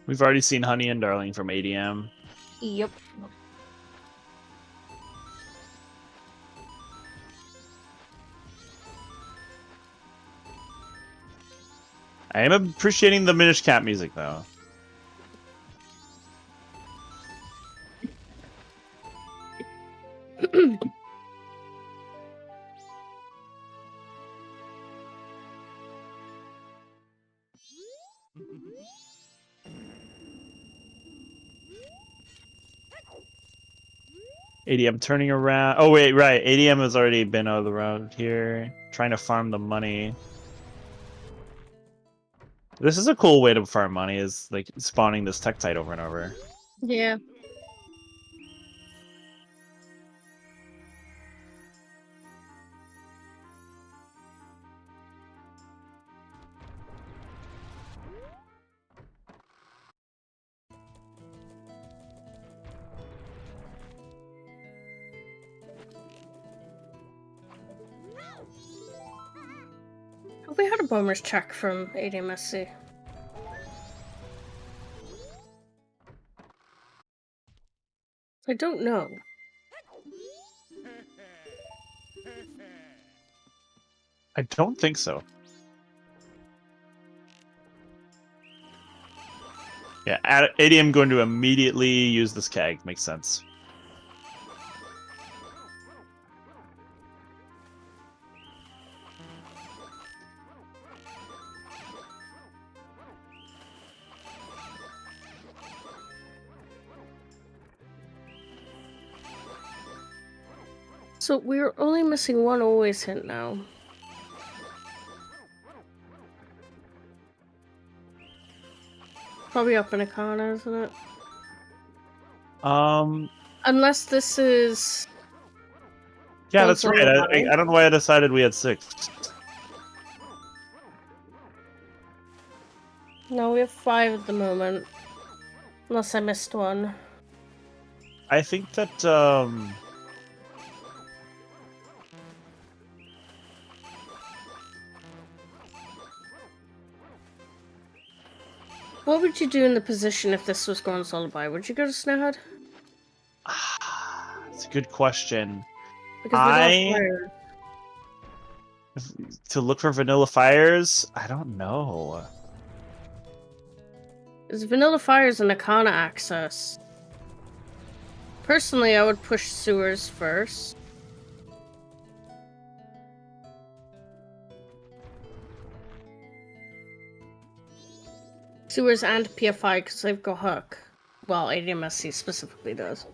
We've already seen Honey and Darling from ADM. Yep. I am appreciating the Minish Cap music, though. ADM turning around. Oh, wait, right. ADM has already been out of the road here, trying to farm the money. This is a cool way to farm money, is like spawning this Tektite over and over. Yeah. Have we had a bomber's check from ADMSC? I don't know. I don't think so. Yeah, ADM going to immediately use this keg. Makes sense. So we're only missing one always hint now. Probably up in a corner, isn't it? Unless this is... Yeah, that's right. I don't know why I decided we had 6. No, we have 5 at the moment. Unless I missed one. I think that, What would you do in the position if this was going solo by? Would you go to Snowhead? It's a good question. Because to look for vanilla fires? I don't know. Is vanilla fires and Akana access? Personally, I would push sewers first. Sewers and PFI because they've got hook. Well, ADMSC specifically does.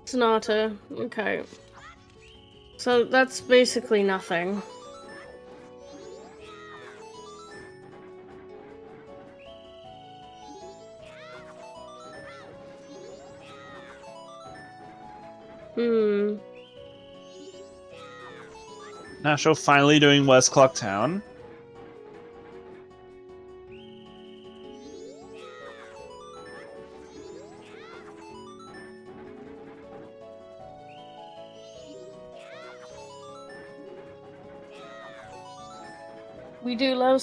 Sonata, okay. So that's basically nothing. Nasho finally doing West Clock Town. We do love...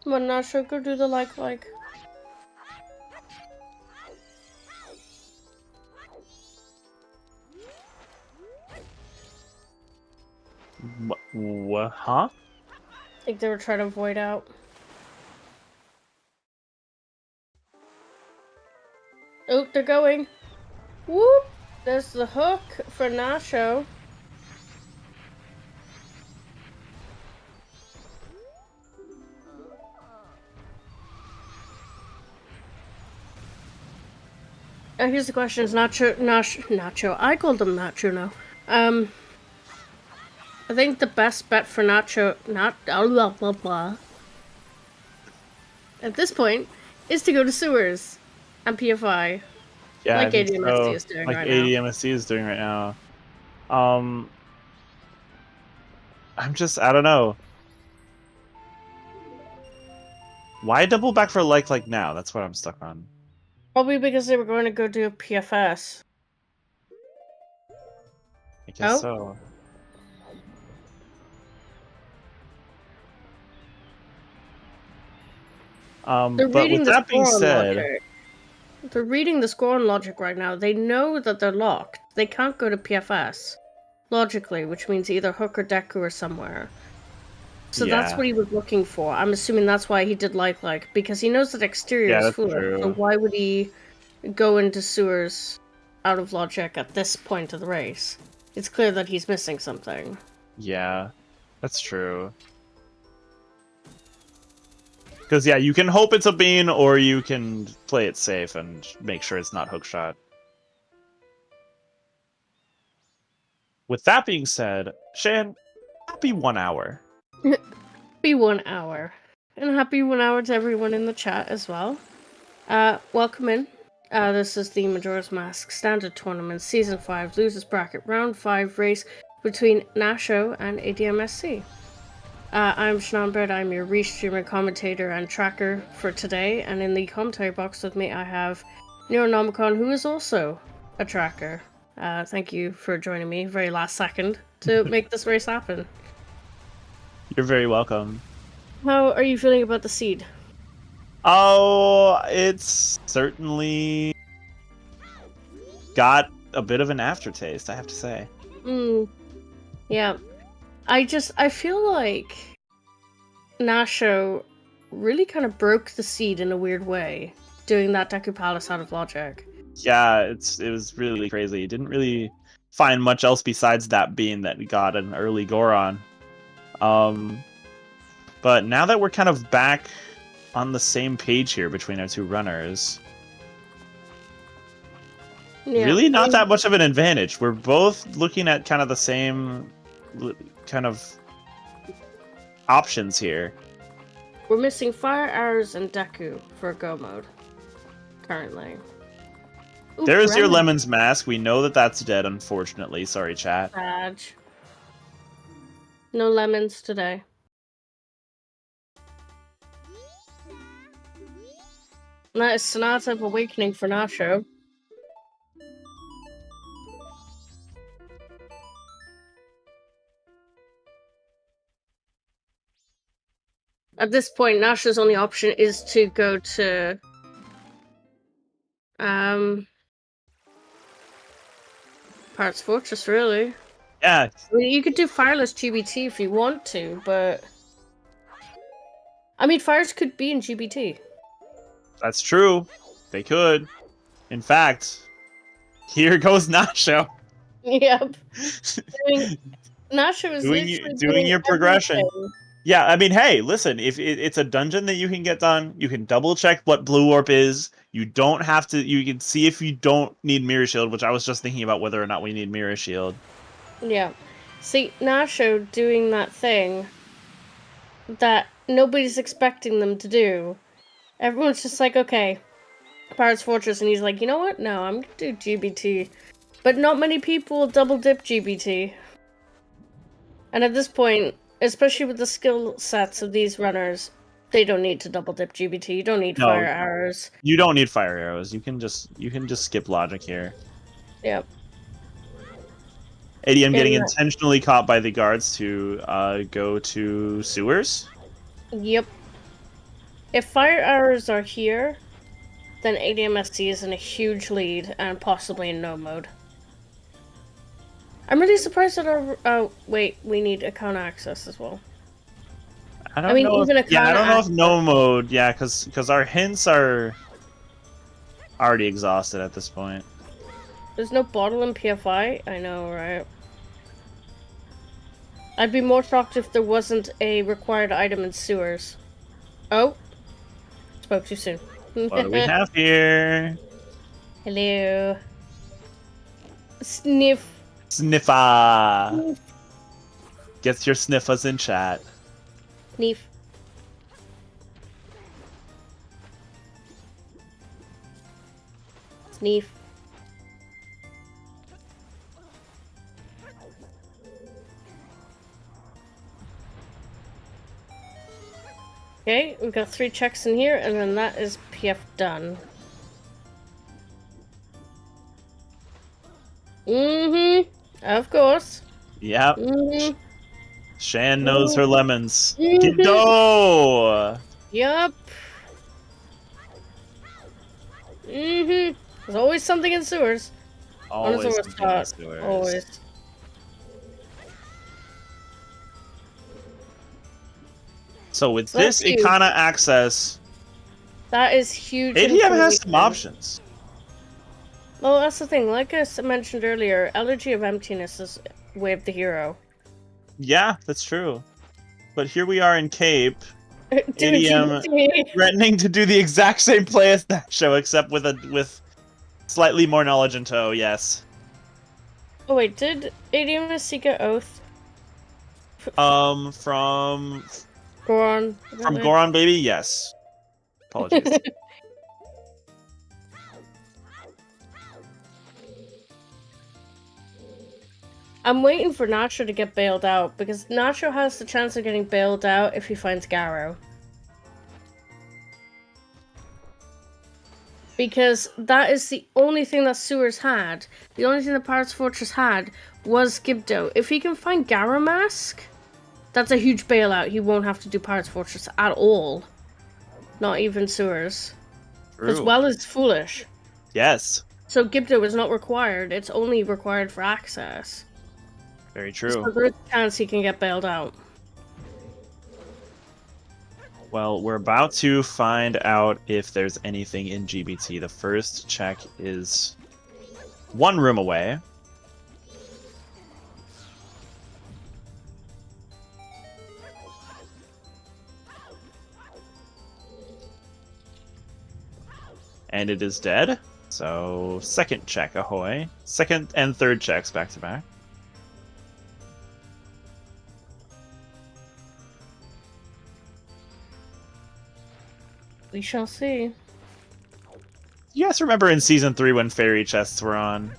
Come on, Nasho, go do the like. What? Huh? I think they were trying to void out. Oh, they're going. Whoop! There's the hook for Nasho. Here's the question: Is Nacho? I called him Nacho now. I think the best bet for Nacho, at this point, is to go to sewers and PFI. Yeah, like ADMSC is doing right now. Like ADMSC is doing right now. I don't know. Why double back for like now? That's what I'm stuck on. Probably because they were going to go do a PFS. I guess so. But with that being said... They're reading the score and logic right now. They know that they're locked. They can't go to PFS. Logically, which means either Hook or Deku or somewhere. So that's what he was looking for. I'm assuming that's why he did like, because he knows that exterior is full. So why would he go into sewers out of logic at this point of the race? It's clear that he's missing something. Yeah, that's true. Because, yeah, you can hope it's a bean, or you can play it safe and make sure it's not hookshot. With that being said, Shan, happy 1 hour. Happy 1 hour. And happy 1 hour to everyone in the chat as well. Welcome in. This is the Majora's Mask Standard Tournament Season 5 Losers Bracket Round 5 race between Nasho and ADMSC. I'm Shenanbread, I'm your restreamer, commentator, and tracker for today, and in the commentary box with me I have Neuronomicon, who is also a tracker. Thank you for joining me very last second to make this race happen. You're very welcome. How are you feeling about the seed? Oh, it's certainly got a bit of an aftertaste, I have to say. Yeah. I feel like Nasho really kind of broke the seed in a weird way, doing that Deku Palace out of logic. Yeah, it was really crazy. Didn't really find much else besides that being that we got an early Goron. But now that we're kind of back on the same page here between our two runners, really not that much of an advantage. We're both looking at kind of the same kind of options here. We're missing Fire Arrows and Deku for Go mode currently. Ooh, There's your Lemon's mask. We know that that's dead, unfortunately. Sorry, chat. Bad. No lemons today. And that is Sonata of Awakening for Nasho. At this point, Nasho's only option is to go to Pirate's Fortress, really. Yeah. I mean, you could do Fireless GBT if you want to, but I mean, Fires could be in GBT. That's true. They could. In fact, here goes Nasho. Yep. Nasho is doing your progression. Everything. Yeah, I mean, hey, listen, if it's a dungeon that you can get done, you can double check what Blue Warp is. You don't have to, you can see if you don't need Mirror Shield, which I was just thinking about whether or not we need Mirror Shield. Yeah. See, Nasho doing that thing that nobody's expecting them to do. Everyone's just like, okay, Pirate's Fortress, and he's like, you know what? No, I'm gonna do GBT. But not many people double dip GBT. And at this point, especially with the skill sets of these runners, they don't need to double dip GBT. You don't need fire arrows. You don't need fire arrows. You can just skip logic here. Yep. ADM getting intentionally caught by the guards to go to sewers. Yep. If fire arrows are here, then admsc is in a huge lead and possibly in no mode. I'm really surprised that our wait, we need account access as well. I don't know if no mode, yeah, because our hints are already exhausted at this point. There's no bottle in PFI? I know, right? I'd be more shocked if there wasn't a required item in sewers. Oh. Spoke too soon. What do we have here? Hello. Sniff. Sniffa. Sniff. Get your sniffas in chat. Sniff. Sniff. Okay, we've got 3 checks in here, and then that is PF done. Of course. Yep. Shan knows her lemons. Giddo! Yup. There's always something in sewers. Always something in sewers. Always. So with this Ikana access... That is huge. ADM has some options. Well, that's the thing. Like I mentioned earlier, Elegy of Emptiness is Way of the Hero. Yeah, that's true. But here we are in Cape. ADM threatening to do the exact same play as that show, except with slightly more knowledge in tow, yes. Oh wait, did ADM get Oath? From... Goron. From Goron, baby? Yes. Apologies. I'm waiting for Nacho to get bailed out, because Nacho has the chance of getting bailed out if he finds Garo. because that is the only thing that Sewers had. The only thing that Pirates Fortress had was Gibdo. If he can find Garamask, that's a huge bailout. He won't have to do Pirates Fortress at all. Not even Sewers. As well as Foolish. Yes. So Gibdo is not required. It's only required for access. Very true. So there's a chance he can get bailed out. Well, we're about to find out if there's anything in GBT. The first check is one room away. And it is dead. So, second check, ahoy. Second and third checks back to back. We shall see. You guys remember in Season 3 when fairy chests were on?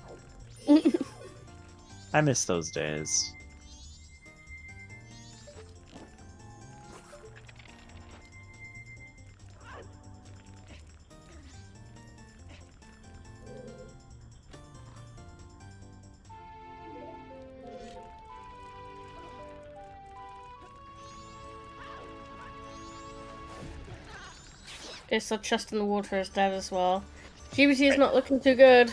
I miss those days. It's a chest in the water is dead as well. GBT is not looking too good.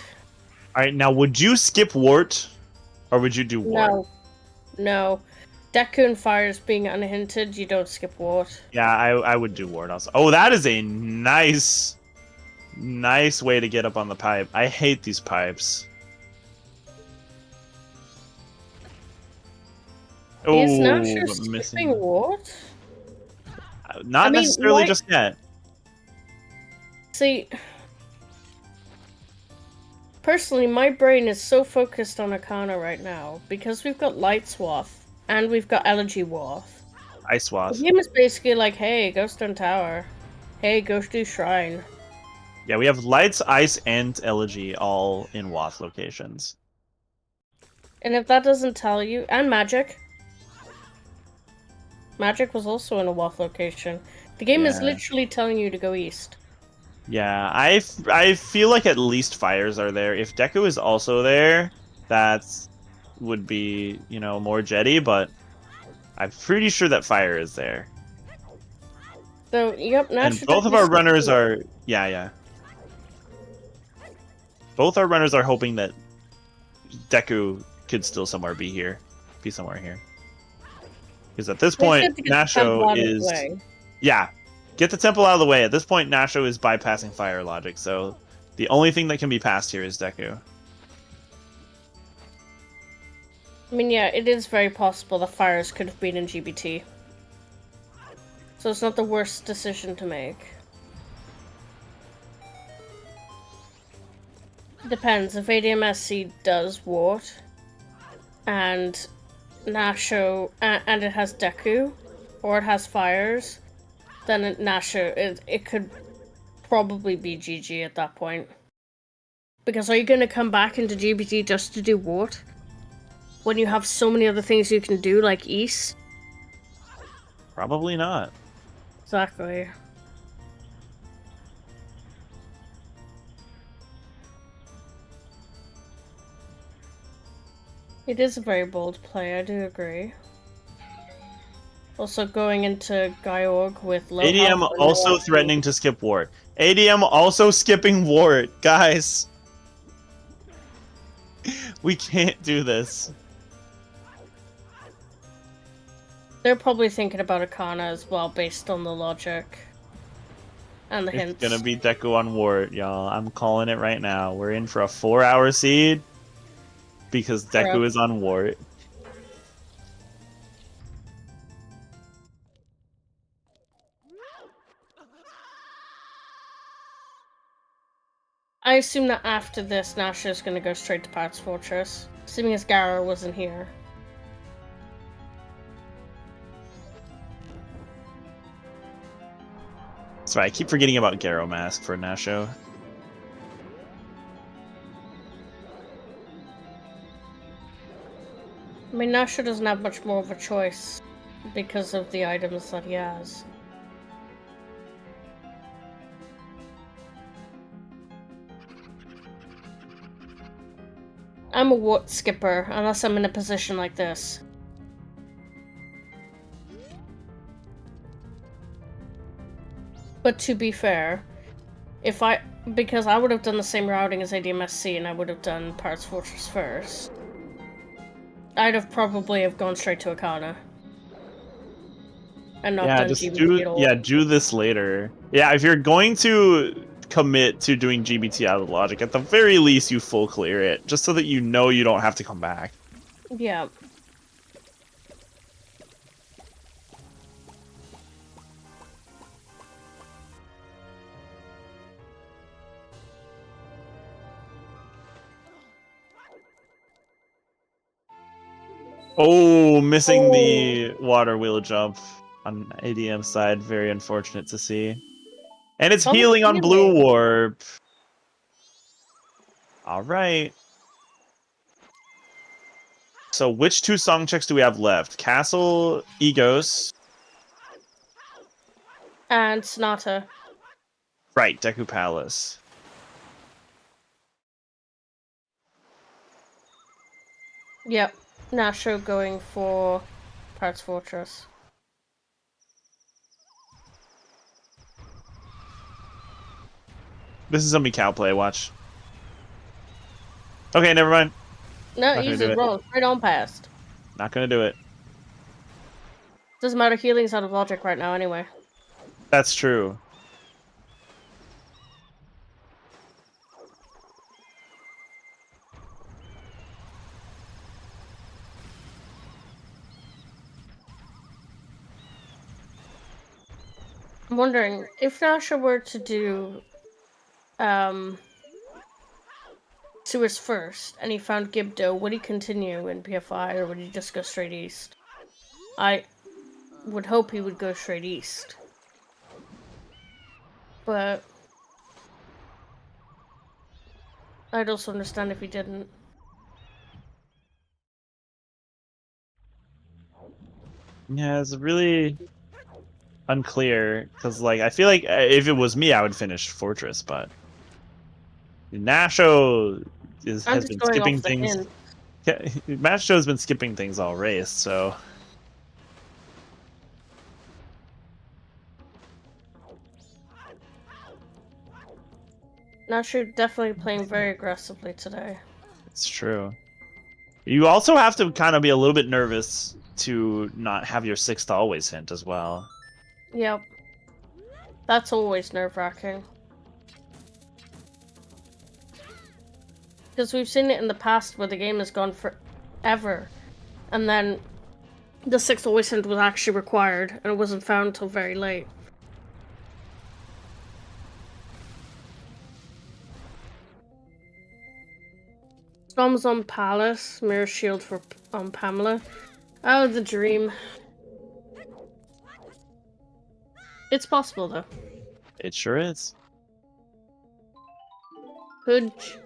Alright, now would you skip Wart? Or would you do Wart? No. No. Deku and Fires being unhinted, you don't skip Wart. Yeah, I would do Wart also. Oh, that is a nice way to get up on the pipe. I hate these pipes. Is Oh, Nasho but skipping missing. Wart? Not necessarily just yet. See, personally, my brain is so focused on Arcana right now because we've got Light Swath and we've got Elegy Wath. Ice Swath. The game is basically like, hey, go Stone Tower. Hey, go do Shrine. Yeah, we have Lights, Ice, and Elegy all in Wath locations. And if that doesn't tell you, and Magic. Magic was also in a Wath location. The game is literally telling you to go east. Yeah, I feel like at least Fires are there. If Deku is also there, that would be, you know, more jetty, but I'm pretty sure that Fire is there. So, yep, and both of our runners are... Yeah. Both our runners are hoping that Deku could still be somewhere here. Because at this point, Nasho is... Yeah. Get the temple out of the way. At this point, Nasho is bypassing fire logic, so the only thing that can be passed here is Deku. I mean, yeah, it is very possible that Fires could have been in GBT. So it's not the worst decision to make. Depends. If admsc does Wart, and Nasho, and it has Deku, or it has Fires, then Nasho, it could probably be GG at that point. Because are you going to come back into GBT just to do Wart? When you have so many other things you can do, like East? Probably not. Exactly. It is a very bold play, I do agree. Also going into Gaiorg with low ADM also threatening to skip Wart. ADM also skipping Wart. Guys. We can't do this. They're probably thinking about Arcana as well, based on the logic. And the hints. It's gonna be Deku on Wart, y'all. I'm calling it right now. We're in for a 4-hour seed. Because Deku is on Wart. I assume that after this, Nasha is going to go straight to Pirates Fortress, assuming as Gara wasn't here. Sorry, I keep forgetting about Garo Mask for Nasho. I mean, Nasha doesn't have much more of a choice because of the items that he has. I'm a wart skipper, unless I'm in a position like this. But to be fair, because I would have done the same routing as ADMSC and I would have done Pirates Fortress first, I'd have probably gone straight to Akana. And not done GBT at all. Yeah, do this later. Yeah, if you're going to commit to doing GBT out of the logic, at the very least you full clear it, just so that you know you don't have to come back. Yeah. Oh, missing the water wheel jump on ADM side. Very unfortunate to see. And it's healing on Blue Warp. All right. So which two song checks do we have left? Castle, Egos. And Sonata. Right, Deku Palace. Yep. Nasho going for Pirates Fortress. This is gonna be cow play, watch. Okay, never mind. No, easy, roll. Right on past. Not gonna do it. Doesn't matter, healing's out of logic right now anyway. That's true. I'm wondering, if Nasha were to do Sewers first, and he found Gibdo, would he continue in PFI, or would he just go straight east? I would hope he would go straight east. But I'd also understand if he didn't. Yeah, it's really unclear, because, like, I feel like if it was me, I would finish Fortress, but Nasho has been skipping things. Yeah, Nasho's been skipping things all race, so. Nasho definitely playing very aggressively today. It's true. You also have to kind of be a little bit nervous to not have your 6th always hint as well. Yep. That's always nerve-wracking. Because we've seen it in the past where the game has gone forever, and then the 6th always hint was actually required, and it wasn't found until very late. Storm's on Palace, Mirror Shield for Pamela. Oh, the dream. It's possible, though. It sure is. Hooge.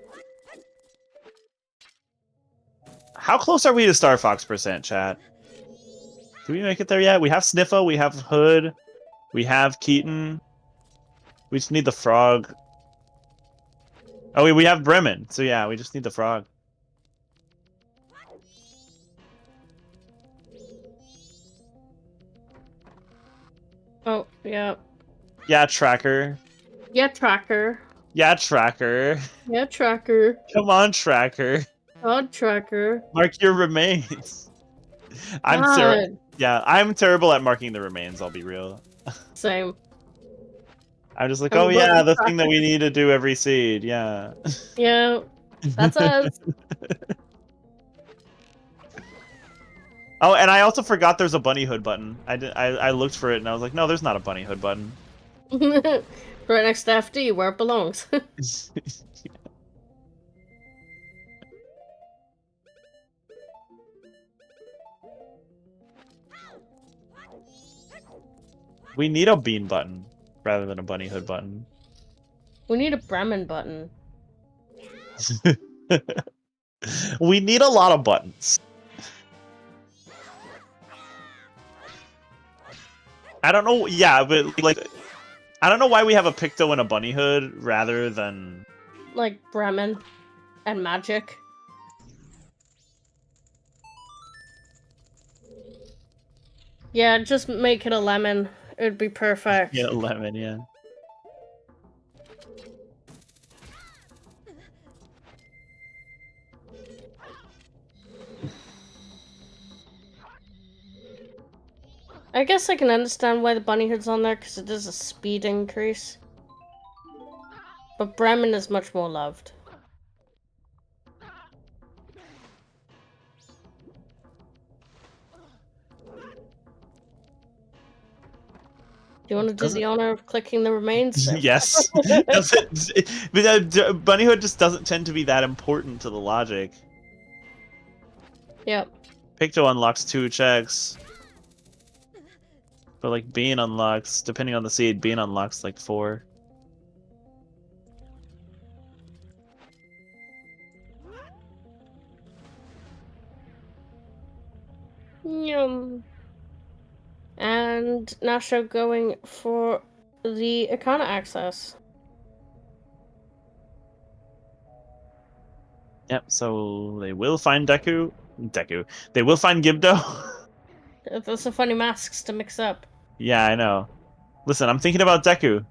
How close are we to Star Fox %, chat? Do we make it there yet? We have Sniffa, we have Hood, we have Keaton. We just need the frog. Oh, we have Bremen, so yeah, we just need the frog. Oh, yeah. Yeah, Tracker. Yeah, Tracker. Yeah, Tracker. Yeah, Tracker. Come on, Tracker. God, Tracker. Mark your remains. I'm terrible at marking the remains, I'll be real. Same. I'm just like, oh yeah, the thing that we need to do every seed, yeah. Yeah, that's us. Oh, and I also forgot there's a bunny hood button. I looked for it and I was like, no, there's not a bunny hood button. Right next to FD, where it belongs. We need a bean button rather than a bunny hood button. We need a Bremen button. We need a lot of buttons. I don't know, yeah, but like, I don't know why we have a Picto and a bunny hood rather than... Like Bremen and Magic. Yeah, just make it a lemon. It would be perfect. Yeah, lemon, yeah. I guess I can understand why the bunny hood's on there, because it is a speed increase. But Bremen is much more loved. Do you want to do the honor of clicking the remains? Yes. Bunny hood just doesn't tend to be that important to the logic. Yep. Picto unlocks 2 checks. But like Bean unlocks, depending on the seed, Bean unlocks like 4. Yum. And Nasho going for the Arcana access. Yep, so they will find Deku. They will find Gibdo. Those are funny masks to mix up. Yeah, I know. Listen, I'm thinking about Deku.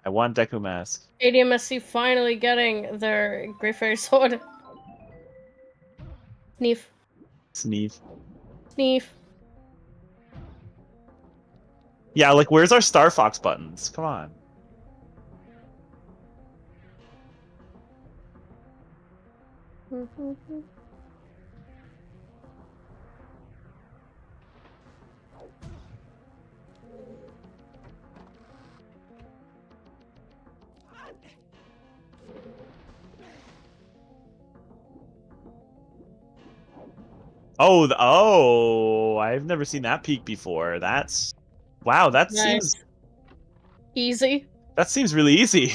I want Deku mask. ADMSC finally getting their Great Fairy Sword. Sneef. Sneeze. Sneef. Yeah, like, where's our Star Fox buttons? Come on. Oh, I've never seen that peak before. That's... Wow, that Nice. seems... Easy. That seems really easy.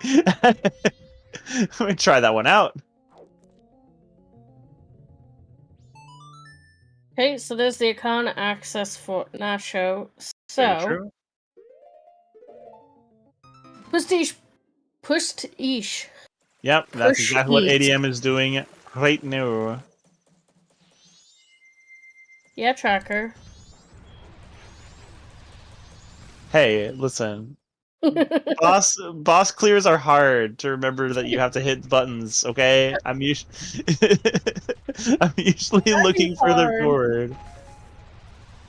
Let me try that one out. Okay, so there's the Arcana access for Nasho. So... Push-ish. Yep, that's exactly what ADM is doing right now. Yeah, tracker. Hey, listen. Boss clears are hard to remember that you have to hit buttons, okay? I'm usually looking further forward.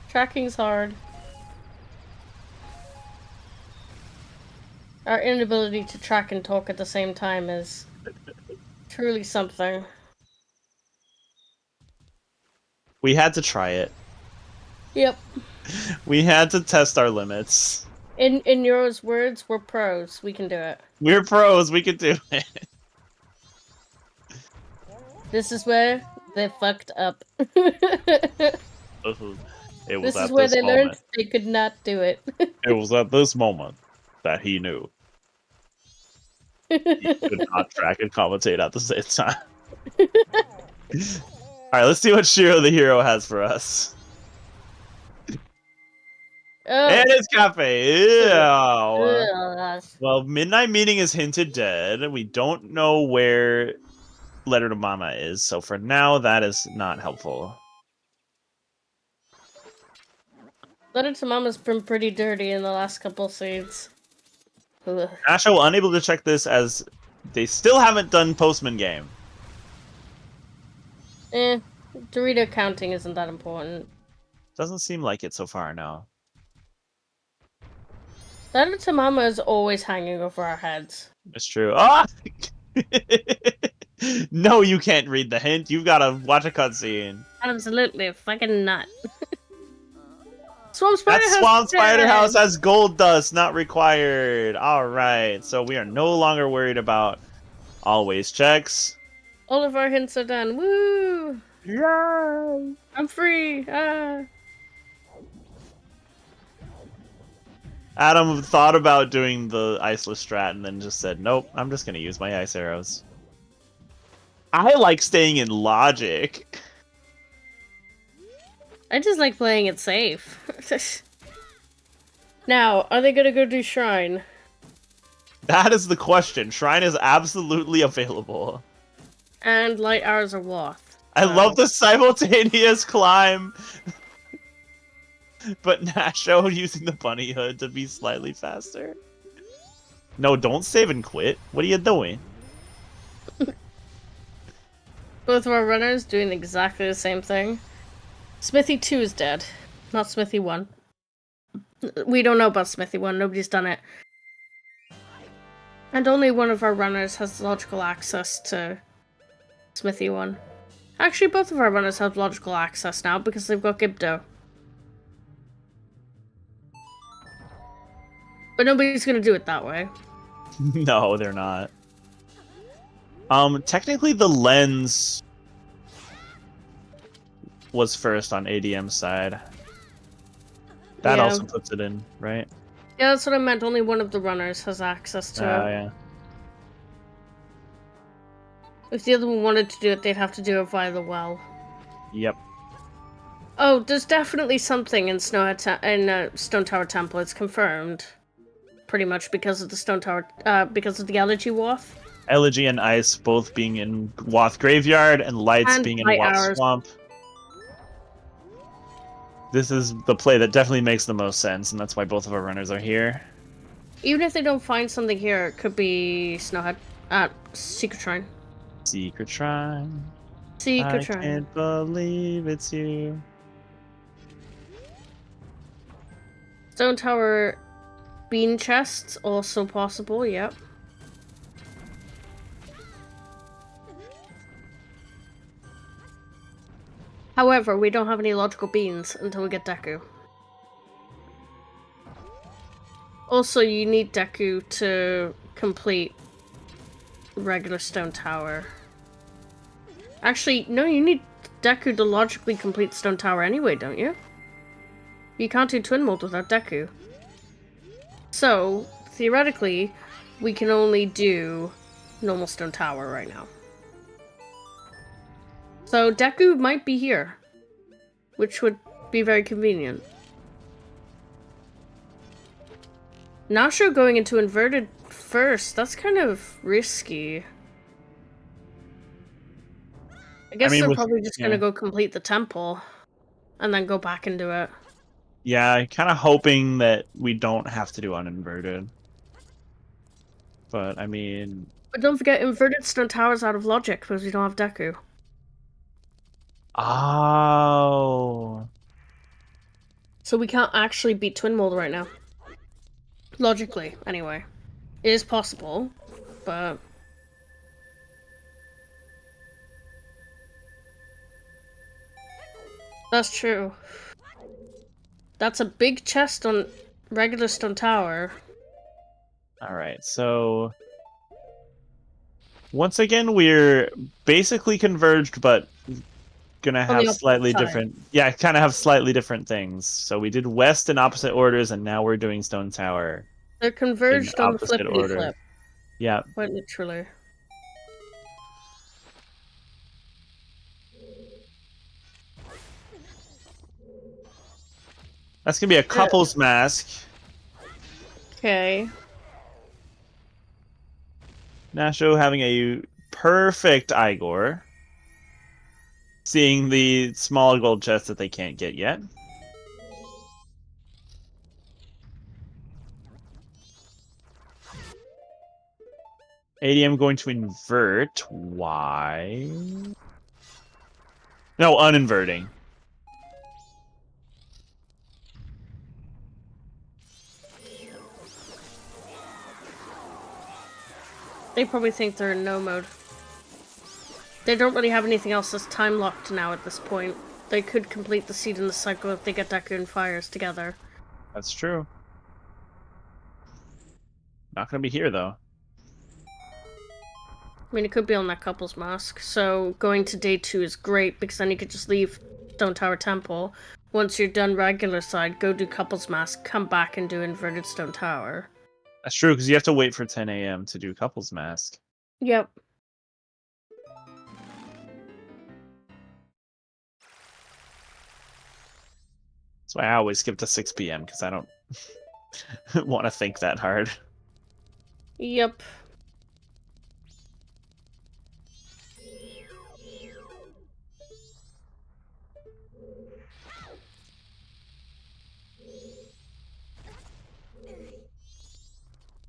Tracking's hard. Our inability to track and talk at the same time is truly something. We had to try it. Yep. We had to test our limits. In Nero's words, we're pros. We can do it. We're pros. We can do it. This is where they fucked up. This is where they learned they could not do it. It was at this moment that he knew. He could not track and commentate at the same time. Alright, let's see what Shiro the hero has for us. Oh. And it's Cafe! Yeah. Well, Midnight Meeting is hinted dead. We don't know where Letter to Mama is, so for now, that is not helpful. Letter to Mama's been pretty dirty in the last couple seeds. Nasho unable to check this as they still haven't done Postman game. Dorito counting isn't that important. Doesn't seem like it so far, no. Letter to Mama is always hanging over our heads. It's true. Ah! No, you can't read the hint. You've got to watch a cutscene. Absolutely, fucking nut. Swamp Spider That Swamp Spider House has gold dust, not required. Alright, so we are no longer worried about always checks. All of our hints are done. Woo! Yay! I'm free! Ah! Adam thought about doing the Iceless strat and then just said, nope, I'm just going to use my ice arrows. I like staying in logic. I just like playing it safe. Now, are they gonna go do Shrine? That is the question. Shrine is absolutely available. And Light Hours are Wath. I love the simultaneous climb. But Nasho using the bunny hood to be slightly faster. No, don't save and quit. What are you doing? Both of our runners doing exactly the same thing. Smithy 2 is dead, not Smithy 1. We don't know about Smithy 1, nobody's done it. And only one of our runners has logical access to Smithy 1. Actually, both of our runners have logical access now because they've got Gibdo. But nobody's gonna do it that way. No, they're not. Technically the lens was first on ADM's side. That also puts it in, right? Yeah, that's what I meant. Only one of the runners has access to it. Yeah. If the other one wanted to do it, they'd have to do it via the well. Yep. Oh, there's definitely something in Stone Tower Temple. It's confirmed. Pretty much because of the Stone Tower, because of the Elegy Wath. Elegy and Ice both being in Wath Graveyard, and Lights being in Wath Swamp. This is the play that definitely makes the most sense, and that's why both of our runners are here. Even if they don't find something here, it could be Snowhead. Secret Shrine. Secret Shrine. Secret Shrine. I can't believe it's you. Stone Tower bean chests, also possible, yep. However, we don't have any logical beans until we get Deku. Also, you need Deku to complete regular Stone Tower. Actually, no, you need Deku to logically complete Stone Tower anyway, don't you? You can't do Twin Mold without Deku. So, theoretically, we can only do normal Stone Tower right now. So Deku might be here, which would be very convenient. Nasho going into inverted first, that's kind of risky. I guess they're probably just gonna go complete the temple and then go back and do it. Yeah, kind of hoping that we don't have to do uninverted. But, I mean... But don't forget, inverted Stone Tower's out of logic because we don't have Deku. Oh. So we can't actually beat Twin Mold right now. Logically, anyway. It is possible, but... That's true. That's a big chest on regular Stone Tower. Alright, so... Once again, we're basically converged, but gonna have slightly different... Yeah, kind of have slightly different things. So we did West in opposite orders, and now we're doing Stone Tower. They're converged on the flippity flip. Yeah. Quite literally. That's gonna be a couple's mask. Okay. Nasho having a perfect Igor. Seeing the small gold chest that they can't get yet. ADM going to invert. Why? No, uninverting. They probably think they're in no mode. They don't really have anything else that's time locked now at this point. They could complete the seed in the cycle if they get Deku and Fires together. That's true. Not gonna be here though. I mean, it could be on that couple's mask. So going to day 2 is great because then you could just leave Stone Tower Temple. Once you're done regular side, go do couple's mask, come back and do inverted Stone Tower. That's true, because you have to wait for 10 a.m. to do couple's mask. Yep. That's why I always skip to 6 p.m. because I don't want to think that hard. Yep.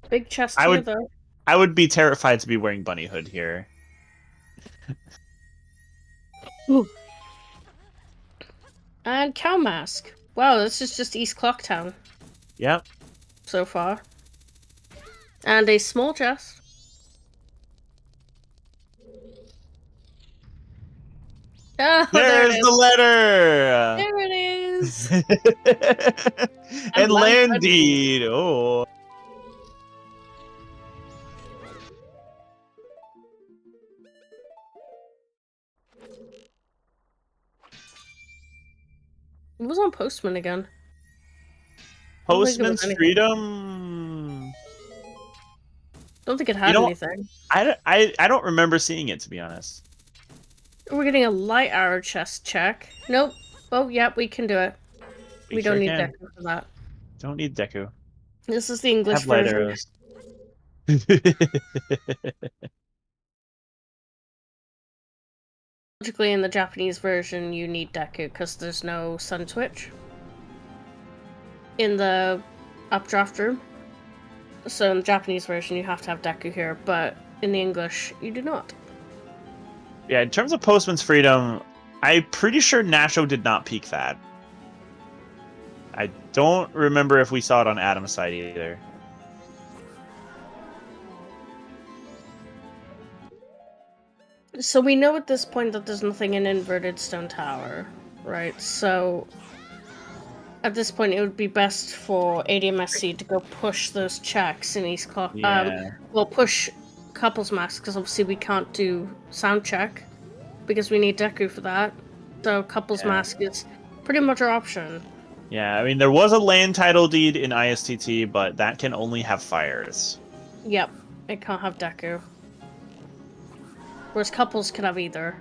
Big chest here, though. I would be terrified to be wearing bunny hood here. Ooh. And cow mask. Wow, this is just East Clocktown. Yep. So far. And a small chest. Oh, there's the letter! There it is! And land deed! Oh. It was on Postman again. Postman's Freedom. Don't think it had anything. I don't remember seeing it, to be honest. We're getting a light arrow chest check. Nope. Oh, yep, we can do it. We don't need Deku for that. Don't need Deku. This is the English version. Arrows. Logically, in the Japanese version, you need Deku because there's no sun switch in the updraft room. So in the Japanese version, you have to have Deku here, but in the English, you do not. Yeah, in terms of Postman's Freedom, I'm pretty sure Nasho did not peak that. I don't remember if we saw it on Adam's side either. So we know at this point that there's nothing in Inverted Stone Tower, right? So at this point, it would be best for ADMSC to go push those checks in East Clock. Yeah. Well, push Couples Mask, because obviously we can't do sound check because we need Deku for that. So Couples Mask is pretty much our option. Yeah, I mean, there was a land title deed in ISTT, but that can only have fires. Yep, it can't have Deku. Whereas Couples can have either.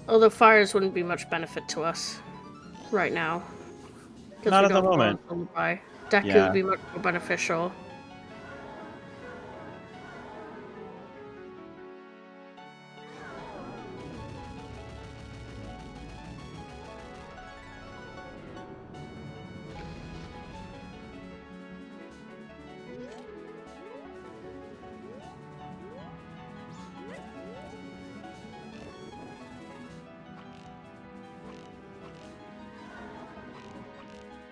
Although fires wouldn't be much benefit to us right now. Not at the moment. Deku would be much more beneficial.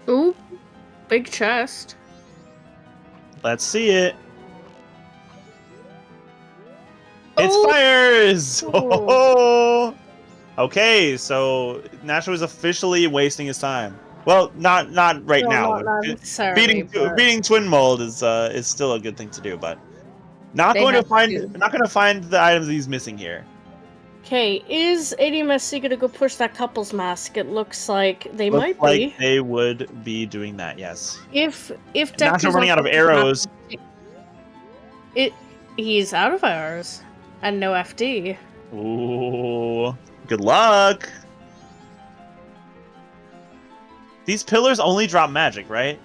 Ooh, big chest. Let's see it. It's fires! Oh! Okay, so Nasho is officially wasting his time. Well, not right now. Beating Twin Mold is still a good thing to do, but not going to find the items he's missing here. Okay, is ADMSC gonna go push that Couples Mask? It looks like they might be. They would be doing that, yes. If Nasho running out of arrows. He's out of arrows. And no FD. Ooh. Good luck. These pillars only drop magic, right?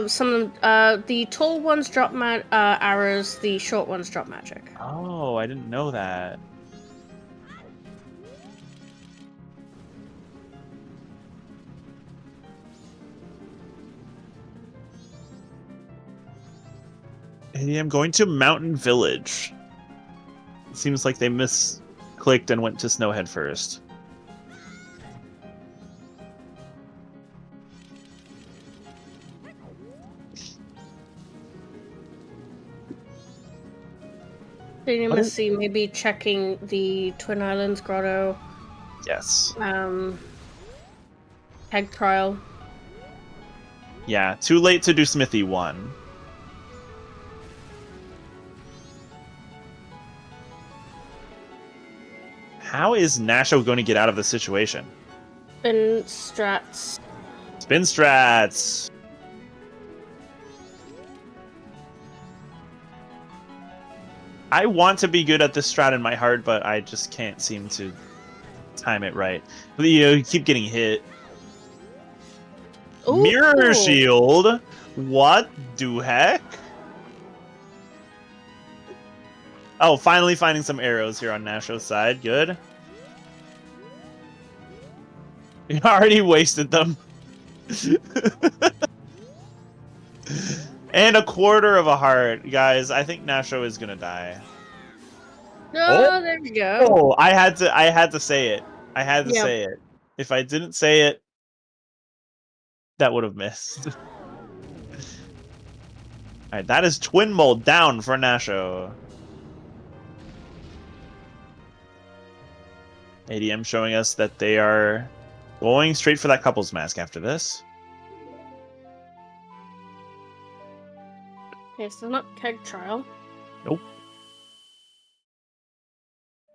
Some of them, the tall ones drop arrows, the short ones drop magic. Oh, I didn't know that. Hey, I'm going to Mountain Village. It seems like they misclicked and went to Snowhead first. ADMSC maybe checking the Twin Islands Grotto. Yes. Egg trial. Yeah, too late to do Smithy 1. How is Nasho going to get out of the situation? Spin strats. Spin strats! I want to be good at this strat in my heart, but I just can't seem to time it right. You keep getting hit. Ooh. Mirror shield? What the heck? Oh, finally finding some arrows here on Nasho's side. Good. You already wasted them. And a quarter of a heart, guys. I think Nasho is gonna die. Oh, there we go. Oh, I had to say it. I had to say it. If I didn't say it, that would have missed. Alright, that is twin mold down for Nasho. ADM showing us that they are going straight for that couple's mask after this. Okay, so not keg trial. Nope.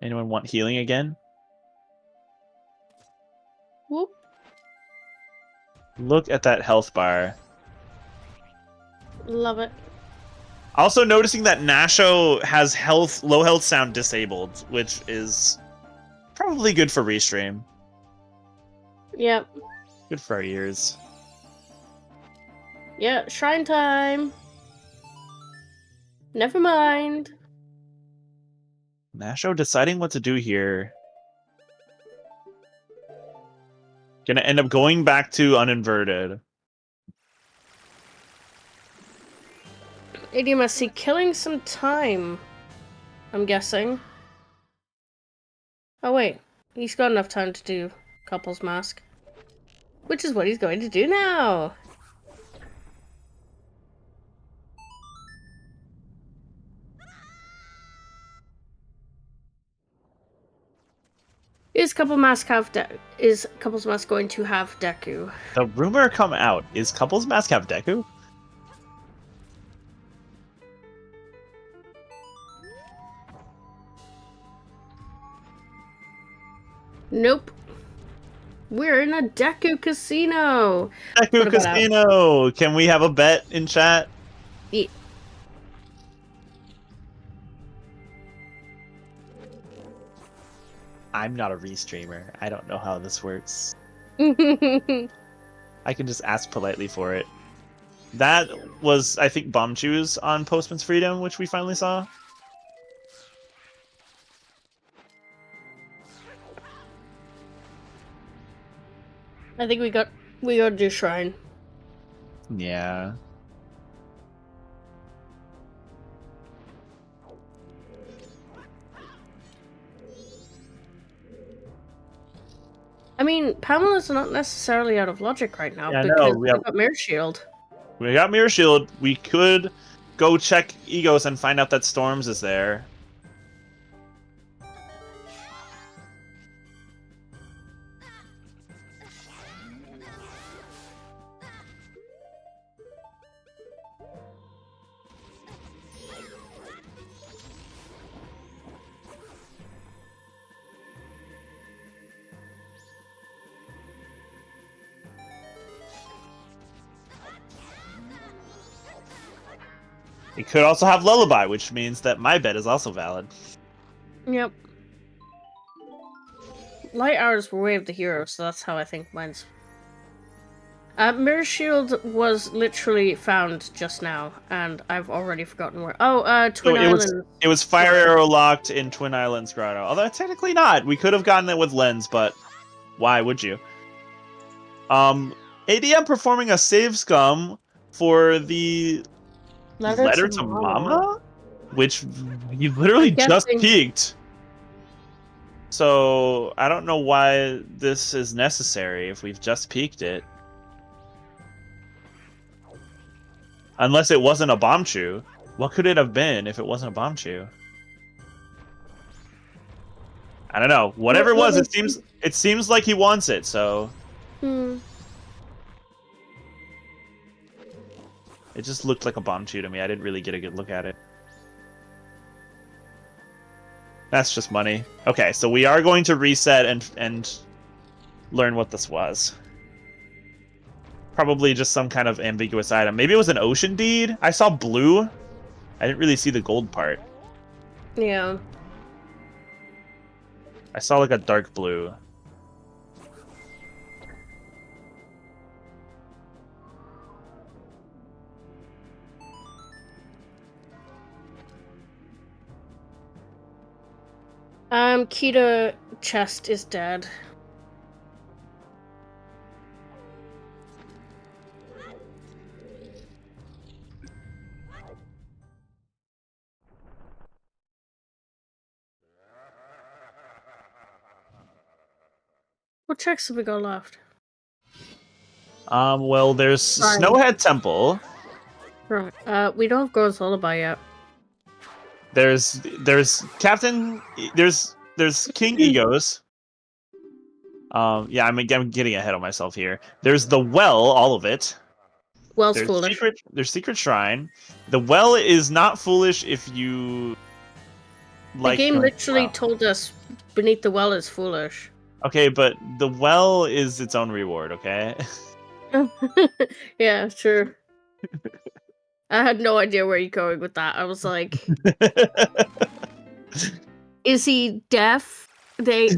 Anyone want healing again? Whoop. Look at that health bar. Love it. Also noticing that Nasho has low health sound disabled, which is probably good for restream. Yep. Good for our ears. Yeah, shrine time. Never mind. Nasho deciding what to do here. Gonna end up going back to uninverted. admsc killing some time, I'm guessing. Oh wait, he's got enough time to do couple's mask. Which is what he's going to do now. Is couple's mask going to have Deku? The rumor come out. Is couple's mask have Deku? Nope. We're in a Deku casino. Deku casino. Can we have a bet in chat? Yeah. I'm not a restreamer. I don't know how this works. I can just ask politely for it. That was, I think, Bombchus on Postman's Freedom, which we finally saw. I think we got to do shrine. Yeah. I mean, Pamela's not necessarily out of logic right now because we got Mirror Shield. We got Mirror Shield. We could go check Egos and find out that Storms is there. It could also have Lullaby, which means that my bet is also valid. Yep. Light Hours were Way of the Hero, so that's how I think mine's... Mirror Shield was literally found just now, and I've already forgotten where... Oh, Twin Islands. It was Fire Arrow locked in Twin Islands Grotto. Although, technically not. We could have gotten it with Lens, but why would you? ADM performing a save scum for the... Letter to Mama? Which you literally just peaked. So, I don't know why this is necessary if we've just peaked it. Unless it wasn't a Bombchu. What could it have been if it wasn't a Bombchu? I don't know. Whatever it was, it seems like he wants it, so... It just looked like a Bombchu to me. I didn't really get a good look at it. That's just money. Okay, so we are going to reset and learn what this was. Probably just some kind of ambiguous item. Maybe it was an ocean deed? I saw blue. I didn't really see the gold part. Yeah. I saw like a dark blue. Kita chest is dead. What checks have we got left? Well, there's Snowhead Temple. Right. We don't have Girl's Lullaby yet. There's Captain. There's King Egos. Yeah, I'm getting ahead of myself here. There's the well, all of it. Well's foolish. There's Secret Shrine. The well is not foolish if you like. The game literally told us beneath the well is foolish. Okay, but the well is its own reward, okay? Yeah, sure. I had no idea where you're going with that. I was like, is he deaf?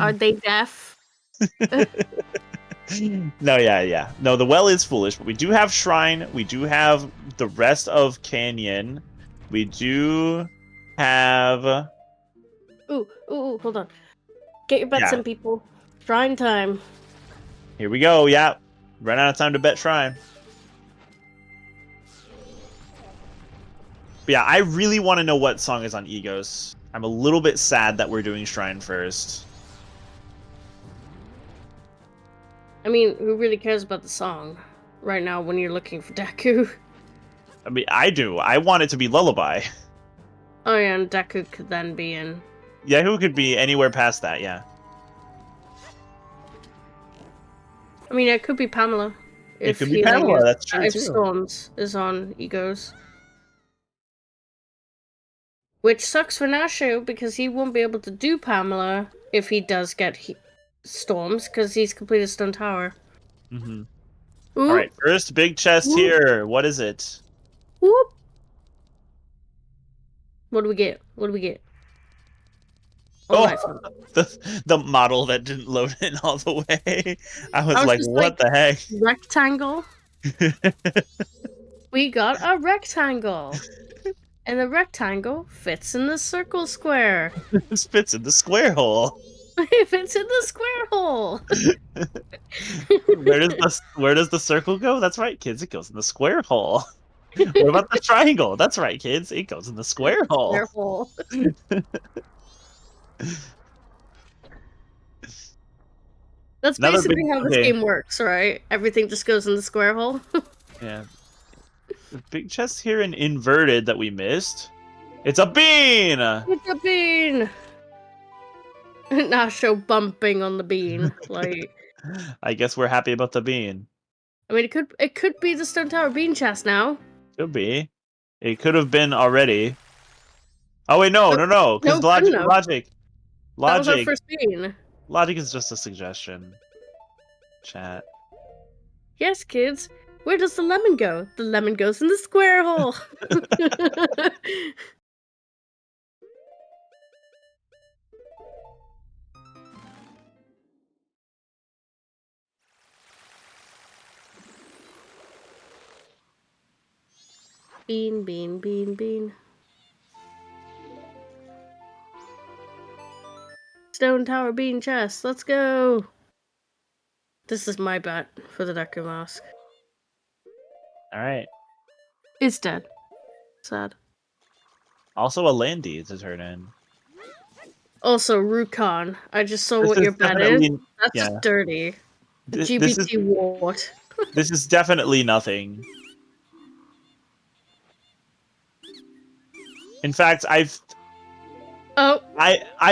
Are they deaf? No, yeah. No, the well is foolish, but we do have Shrine. We do have the rest of Canyon. We do have... Ooh, hold on. Get your bets in, people. Shrine time. Here we go, yeah. Run out of time to bet Shrine. But yeah, I really want to know what song is on Egos. I'm a little bit sad that we're doing Shrine first. I mean, who really cares about the song right now when you're looking for Deku? I mean, I do. I want it to be Lullaby. Oh yeah, and Deku could then be in... Yeah, who could be anywhere past that, yeah. I mean, it could be Pamela. It could be Pamela, that's true if too. Storms is on Egos. Which sucks for Nasho, because he won't be able to do Pamela if he does get Storms, because he's completed Stone Tower. Mm-hmm. Alright, first big chest here. What is it? Whoop. What do we get? Oh, the model that didn't load in all the way. I was like, what the heck? Rectangle? We got a rectangle. And the rectangle fits in the circle square. It fits in the square hole. It fits in the square hole. Where does the circle go? That's right, kids. It goes in the square hole. What about the triangle? That's right, kids. It goes in the square hole. Square hole. That's basically how this game works, right? Everything just goes in the square hole. Yeah. The big chest here in inverted that we missed. It's a bean! It's a bean! Nasho bumping on the bean. Like, I guess we're happy about the bean. I mean, it could be the Stone Tower bean chest now. Could be. It could have been already. Oh wait, no, because logic. That was our first bean. Logic is just a suggestion. Chat. Yes, kids. Where does the lemon go? The lemon goes in the square hole. Bean. Stone Tower bean chest. Let's go. This is my bet for the Deku mask. Alright. It's dead. Sad. Also a Landy to turn in. Also, Rukon. I just saw what your bet is. That's just dirty. The GBT wart. This is definitely nothing. In fact, I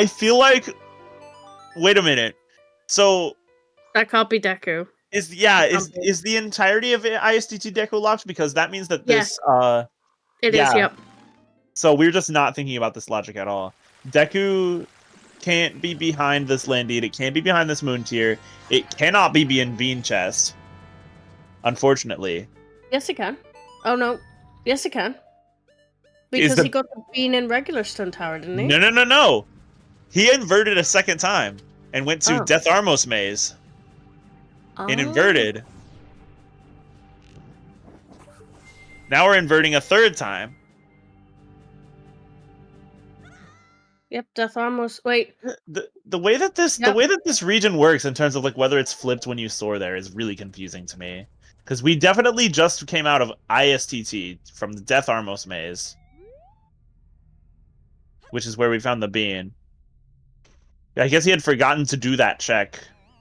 feel like... Wait a minute. So... That can't be Deku. Is the entirety of ISTT Deku locked? Because that means that this... It is, yep. So we're just not thinking about this logic at all. Deku can't be behind this Landede. It can't be behind this Moon Tier. It cannot be in Bean Chest. Unfortunately. Yes, it can. Oh, no. Yes, it can. Because he got the Bean in regular Stone Tower, didn't he? No. He inverted a second time and went to Death Armos Maze. In inverted. Now we're inverting a third time. Yep, Death Armos. Wait. The way that this region works in terms of like whether it's flipped when you soar there is really confusing to me. Because we definitely just came out of ISTT from the Death Armos Maze. Which is where we found the bean. I guess he had forgotten to do that check.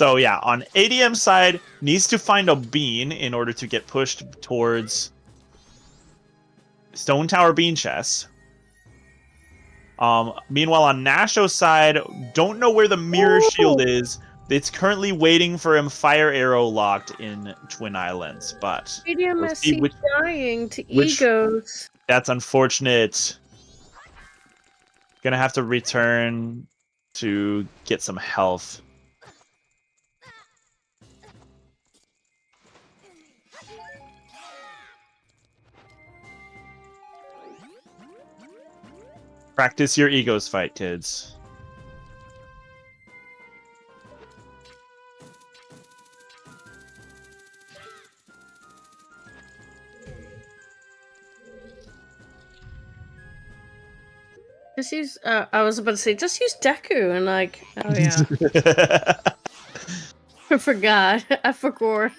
So yeah, on ADM side, needs to find a bean in order to get pushed towards Stone Tower Bean Chest. Meanwhile, on Nasho's side, don't know where the mirror shield is. It's currently waiting for him Fire Arrow locked in Twin Islands, but admsc dying to egos. That's unfortunate. Gonna have to return to get some health. Practice your egos fight, kids. Just use, I was about to say, just use Deku and like, oh yeah. I forgot. I forgot.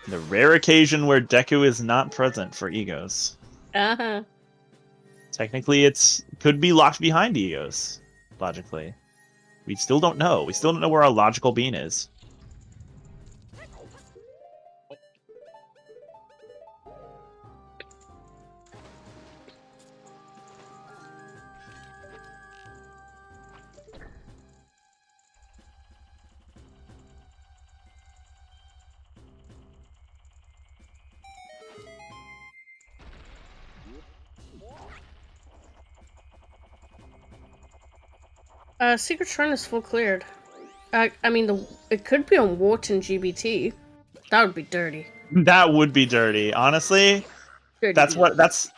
The rare occasion where Deku is not present for egos. Uh-huh. Technically, could be locked behind egos, logically. We still don't know. We still don't know where our logical bean is. Secret Shrine is full cleared. I mean, it could be on Wharton GBT. That would be dirty. That would be dirty, honestly. Dirty that's.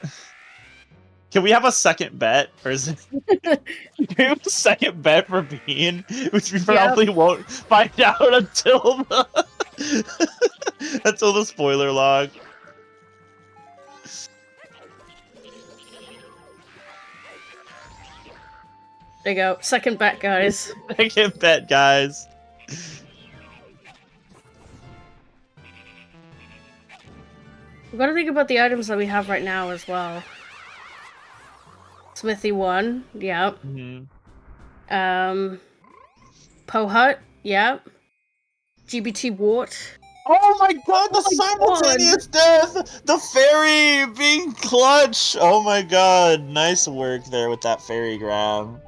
Can we have a second bet, or is it? Can we have a second bet for Bean, which we probably won't find out until the spoiler log. There you go. Second bet, guys. Second bet, guys. We've got to think about the items that we have right now as well. Smithy 1, yep. Mm-hmm. Poe Hut, yep. GBT Wart. Oh my god, the simultaneous death! The fairy being clutch! Oh my god, nice work there with that fairy grab.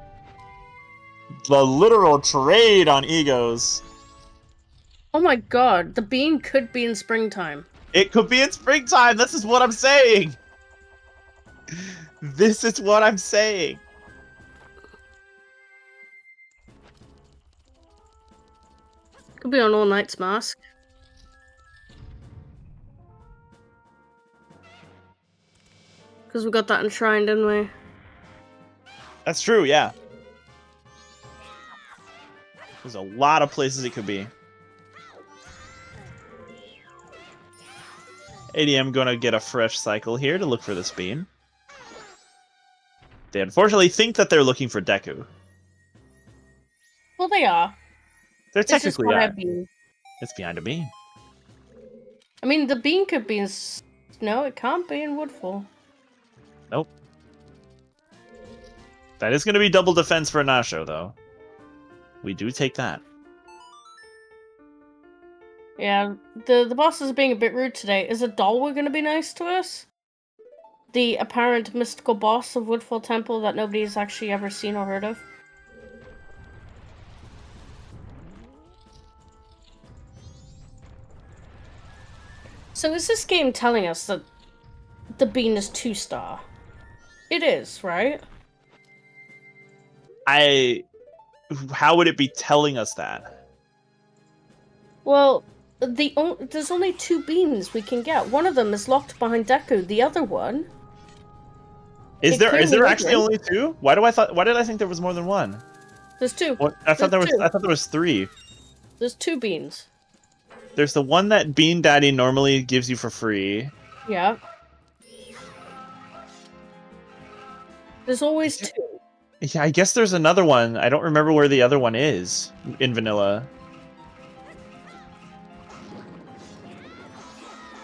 The literal trade on egos. Oh my god, the bean could be in springtime. It could be in springtime, this is what I'm saying! This is what I'm saying. Could be on All Knight's Mask. Because we got that enshrined, didn't we? That's true, yeah. There's a lot of places it could be. ADM gonna get a fresh cycle here to look for this bean. They unfortunately think that they're looking for Deku. Well, they are. They're technically are. Bean. It's behind a bean. I mean, the bean could be in... No, it can't be in Woodfall. Nope. That is going to be double defense for Nasho, though. We do take that. Yeah, the boss is being a bit rude today. Is Adolwa going to be nice to us? The apparent mystical boss of Woodfall Temple that nobody's actually ever seen or heard of? So is this game telling us that the bean is 2-star? It is, right? How would it be telling us that? Well, there's only 2 beans we can get. One of them is locked behind Deku. The other one... Is there actually only 2? Why did I think there was more than one? There's 2. I thought there was 3. There's 2 beans. There's the one that Bean Daddy normally gives you for free. Yeah. There's always 2. Yeah, I guess there's another one. I don't remember where the other one is in vanilla.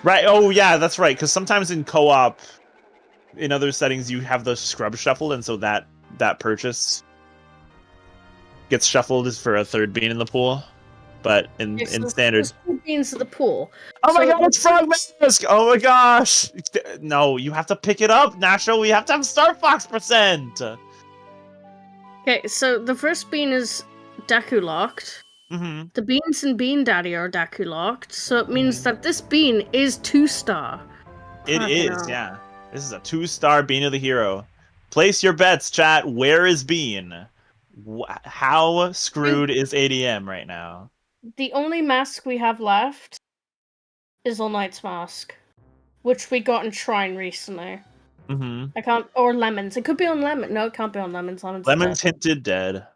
Right, oh yeah, that's right, because sometimes in co-op, in other settings, you have the scrub shuffle, and so that purchase gets shuffled for a third bean in the pool. But in standard, there's 2 beans in the pool. Oh my god, it's Frog Mask! Oh my gosh! No, you have to pick it up, Nasho. We have to have Star Fox percent. Okay, so the first bean is Deku locked. Mm-hmm. The beans in Bean Daddy are Deku locked, so it means that this bean is 2-star. It is, yeah. This is a 2-star Bean of the Hero. Place your bets, chat. Where is Bean? How screwed is ADM right now? The only mask we have left is All Knight's mask, which we got in Shrine recently. Mm-hmm. I can't, or Lemons. It could be on Lemon. No, it can't be on Lemons. Lemons hinted dead.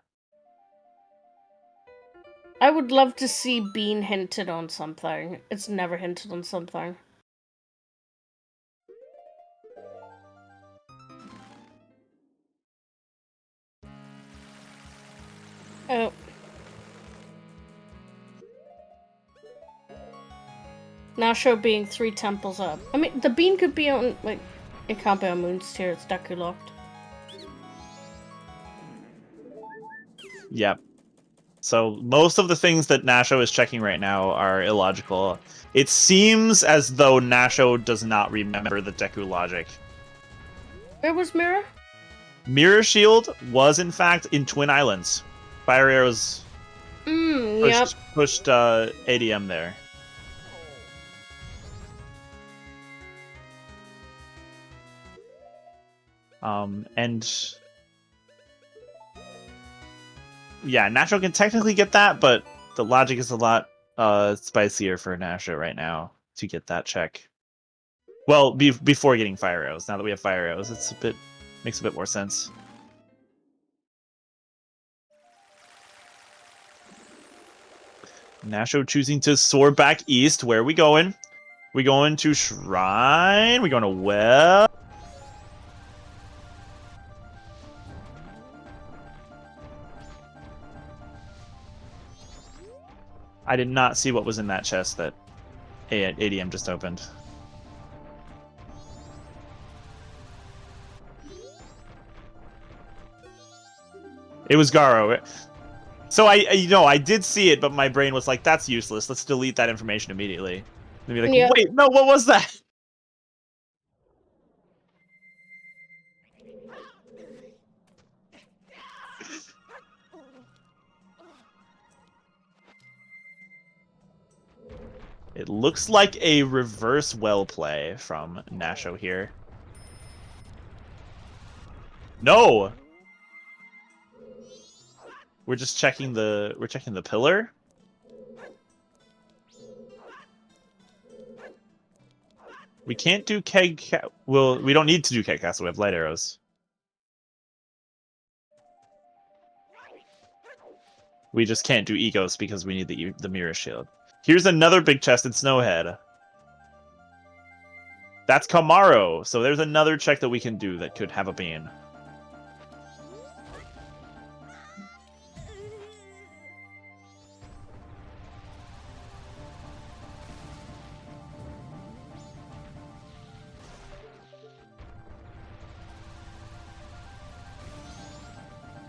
I would love to see Bean hinted on something. It's never hinted on something. Oh. Nasho being 3 temples up. I mean, the bean could be on, like, it can't be on Moon's tier, it's Deku locked. Yep. So most of the things that Nasho is checking right now are illogical. It seems as though Nasho does not remember the Deku logic. Where was Mirror? Mirror Shield was, in fact, in Twin Islands. Fire Arrows pushed ADM there. And yeah, Nasho can technically get that, but the logic is a lot spicier for Nasho right now to get that check. Well, before getting Fire Arrows. Now that we have Fire Arrows, makes a bit more sense. Nasho choosing to soar back east. Where are we going? We going to Shrine? We going to Well? I did not see what was in that chest that ADM just opened. It was Garo. So I did see it, but my brain was like, that's useless. Let's delete that information immediately. And be like, wait, no, what was that? It looks like a reverse well play from Nasho here. No! We're just checking the pillar. We can't do keg. Well, we don't need to do keg castle. We have light arrows. We just can't do egos because we need the mirror shield. Here's another big chest in Snowhead. That's Kamaro. So there's another check that we can do that could have a bean.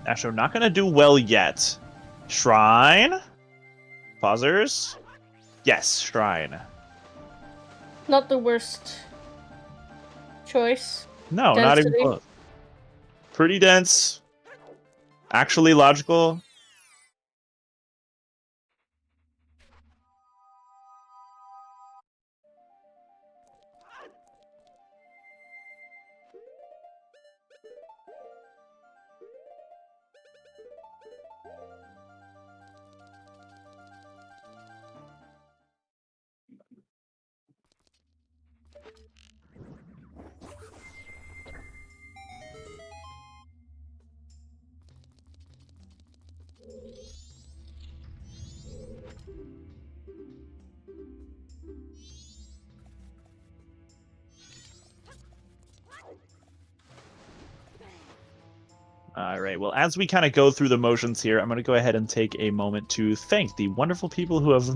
Nasho not gonna do well yet. Shrine? Pausers? Yes, Shrine. Not the worst choice. No, not even close. Pretty dense. Actually logical. All right, well, as we kind of go through the motions here, I'm going to go ahead and take a moment to thank the wonderful people who have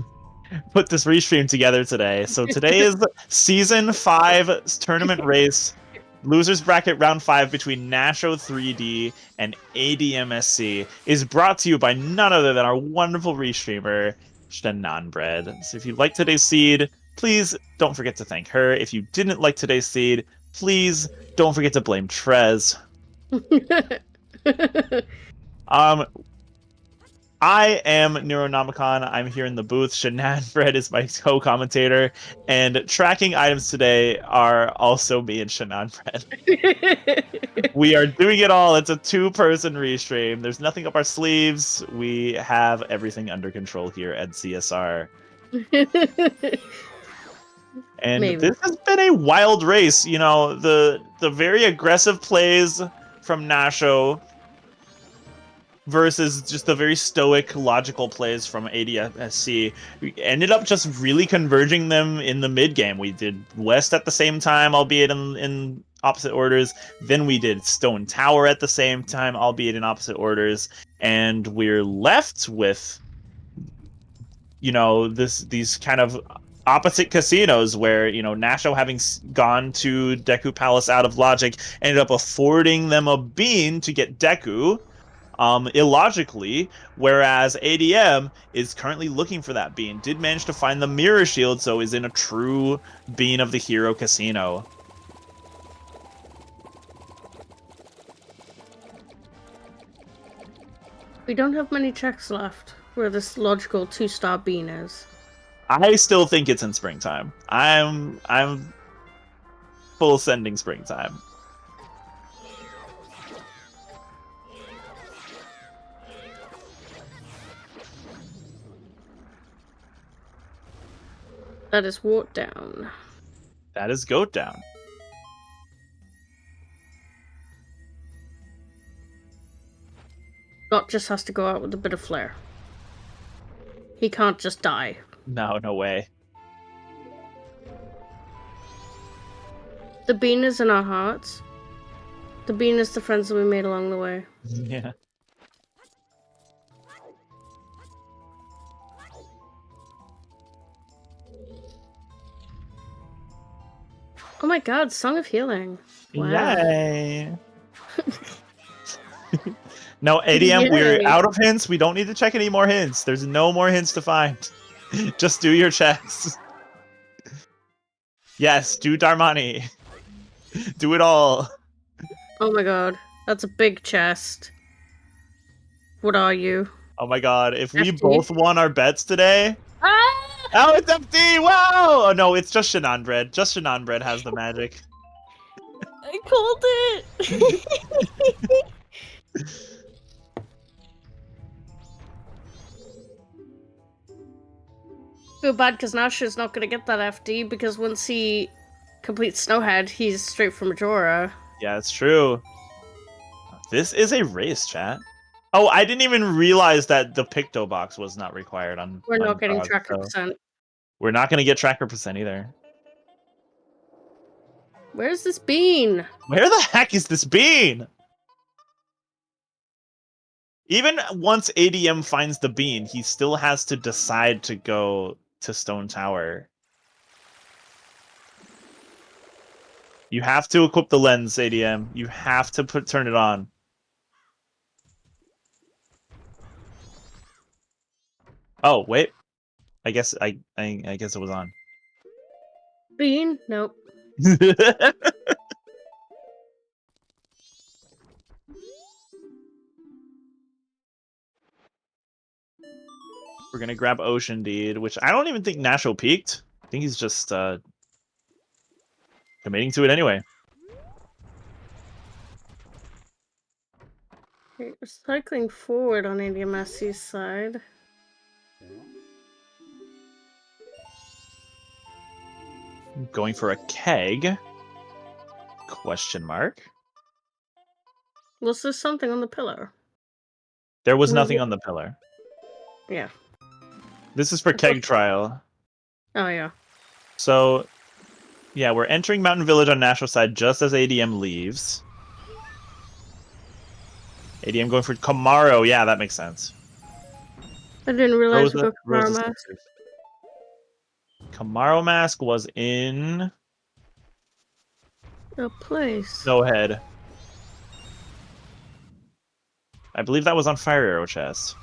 put this restream together today. So today is Season 5 tournament race Losers bracket round 5 between Nasho3D and admsc is brought to you by none other than our wonderful restreamer, Shenanbread. So if you like today's seed, please don't forget to thank her. If you didn't like today's seed, please don't forget to blame Trez. I am Neuronomicon. I'm here in the booth. Shenanbread is my co-commentator, and tracking items today are also me and Shenanbread. We are doing it all. It's a 2-person restream. There's nothing up our sleeves. We have everything under control here at CSR. And Maybe. This has been a wild race. You know, the very aggressive plays from Nasho versus just the very stoic, logical plays from admsc. We ended up just really converging them in the mid game. We did West at the same time, albeit in opposite orders. Then we did Stone Tower at the same time, albeit in opposite orders. And we're left with, you know, these kind of opposite casinos where, you know, Nasho, having gone to Deku Palace out of logic, ended up affording them a bean to get Deku. Illogically, whereas ADM is currently looking for that bean. Did manage to find the mirror shield, so is in a true bean of the hero casino. We don't have many checks left where this logical 2-star bean is. I still think it's in springtime. I'm full sending springtime. That is Wart down. That is Goat down. Dot just has to go out with a bit of flair. He can't just die. No way. The bean is in our hearts. The bean is the friends that we made along the way. Yeah. Oh my god, Song of Healing. Wow. Yay. No, ADM, Yay. We're out of hints. We don't need to check any more hints. There's no more hints to find. Just do your checks. Yes, do Darmani. Do it all. Oh my god, that's a big chest. What are you? Oh my god, if we FD? both won our bets today... Ah! Oh, it's FD! Wow! Oh no, it's just Shenanbread. Just Shenanbread has the magic. I called it! Feel bad because Nasho's not going to get that FD because once he completes Snowhead, he's straight for Majora. Yeah, it's true. This is a race, chat. Oh, I didn't even realize that the Picto box was not required on. We're not getting Frog, tracker so. percent. We're not going to get tracker percent either. Where's this bean? Where the heck is this bean? Even once ADM finds the bean, he still has to decide to go to Stone Tower. You have to equip the lens, ADM. You have to turn it on. Oh, wait. I guess I guess it was on. Bean? Nope. We're gonna grab Ocean Deed, which I don't even think Nasho peaked. I think he's just committing to it anyway. Okay, we're cycling forward on ADMSC's side. Going for a keg? Question mark. Was there something on the pillar? There was nothing on the pillar. Yeah. This is for keg trial. Oh, yeah. So, yeah, we're entering Mountain Village on Nasho's side just as ADM leaves. ADM going for Kamaro. Yeah, that makes sense. I didn't realize we got Kamaro Mask. Kamaro Mask was in... A place. Snowhead. I believe that was on Fire Arrow chest.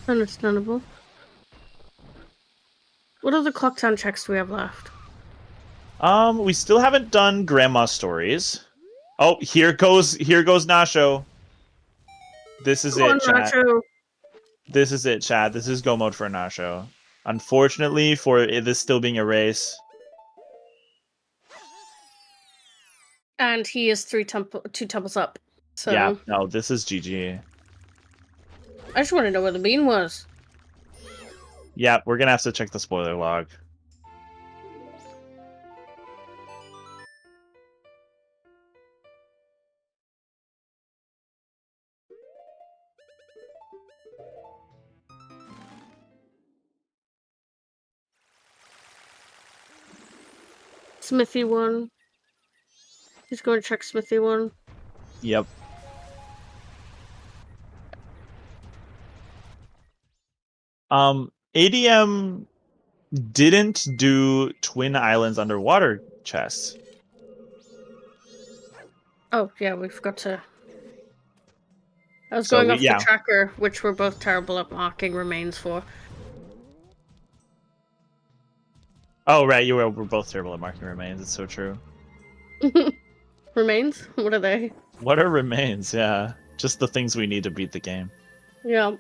Understandable. What other Clocktown checks do we have left? We still haven't done Grandma Stories. Oh, here goes Nasho. This is it, chat. Nacho. This is it, chat. This is go mode for Nasho. Unfortunately, for this still being a race. And he is 2 temples up. So yeah, no, this is GG. I just want to know where the bean was. Yeah, we're gonna have to check the spoiler log. Smithy 1. He's going to check Smithy 1. Yep. ADM didn't do Twin Islands underwater chests. Oh, yeah, we forgot to... I was going off the tracker, which we're both terrible at marking remains for. Oh, right, we're both terrible at marking remains. It's so true. Remains? What are they? What are remains? Yeah. Just the things we need to beat the game. Yeah.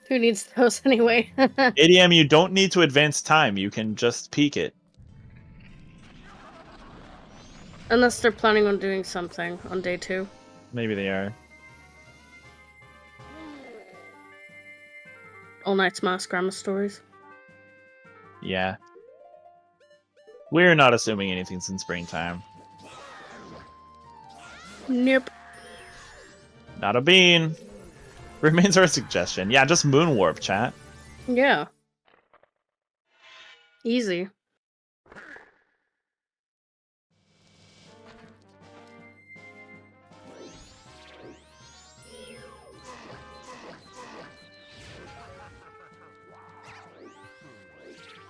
Who needs those anyway? ADM, you don't need to advance time. You can just peek it. Unless they're planning on doing something on day 2. Maybe they are. All Night's Mask Grandma Stories. Yeah. We're not assuming anything's in springtime. Nope. Not a bean. Remains are a suggestion. Yeah, just moon warp, chat. Yeah. Easy.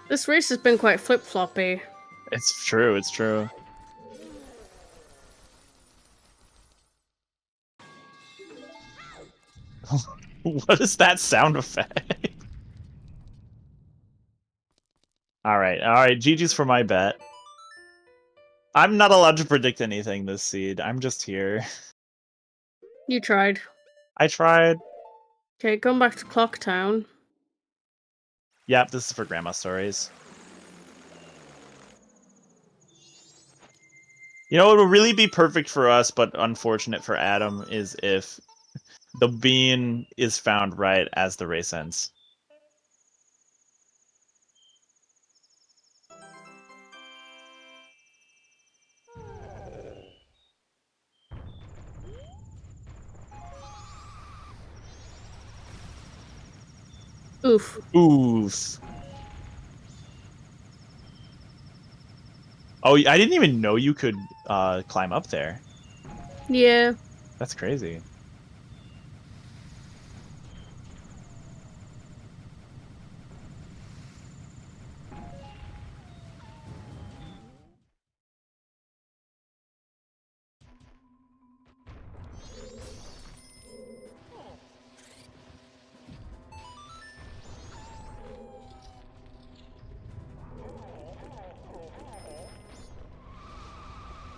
This race has been quite flip-floppy. It's true, it's true. What is that sound effect? Alright, GG's for my bet. I'm not allowed to predict anything this seed. I'm just here. You tried. I tried. Okay, going back to Clocktown. Yep, this is for Grandma Stories. You know, it would really be perfect for us, but unfortunate for Adam, is if the bean is found right as the race ends. Oof. Oof. Oh, I didn't even know you could climb up there. Yeah. That's crazy.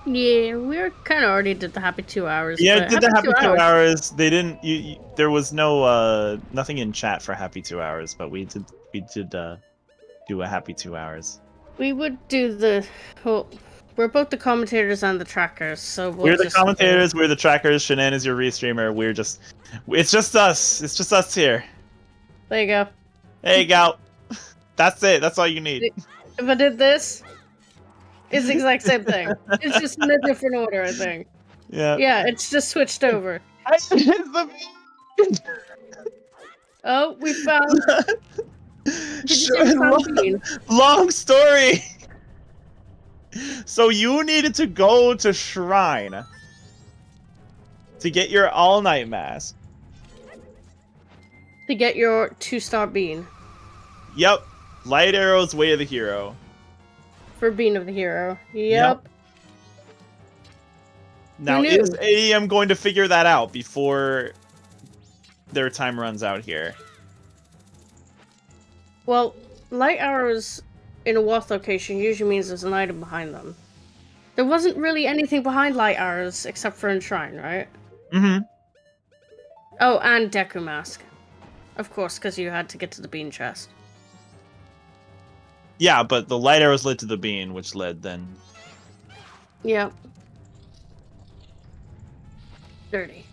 Yeah, we kind of already did the happy 2 hours. Yeah, did the happy 2 hours. They didn't. There was no nothing in chat for happy 2 hours, but we did do a happy 2 hours. We would do the. Well, we're both the commentators and the trackers, so we're the commentators. We're the trackers. Shanann is your restreamer. We're just. It's just us. It's just us here. There you go. There you go. That's it. That's all you need. If I did this. It's the exact same thing. It's just in a different order, I think. Yeah. Yeah, it's just switched over. Oh, we found. Long story. So you needed to go to Shrine to get your all-night mask. To get your 2-star bean. Yep. Light Arrow's Way of the Hero. for being of the hero. Yep. Now, is ADM going to figure that out before their time runs out here? Well, light arrows in a Wath location usually means there's an item behind them. There wasn't really anything behind light arrows except for Enshrine, right? Mm-hmm. Oh, and Deku Mask. Of course, because you had to get to the bean chest. Yeah, but the light arrows led to the bean, which led then... Yep. Dirty.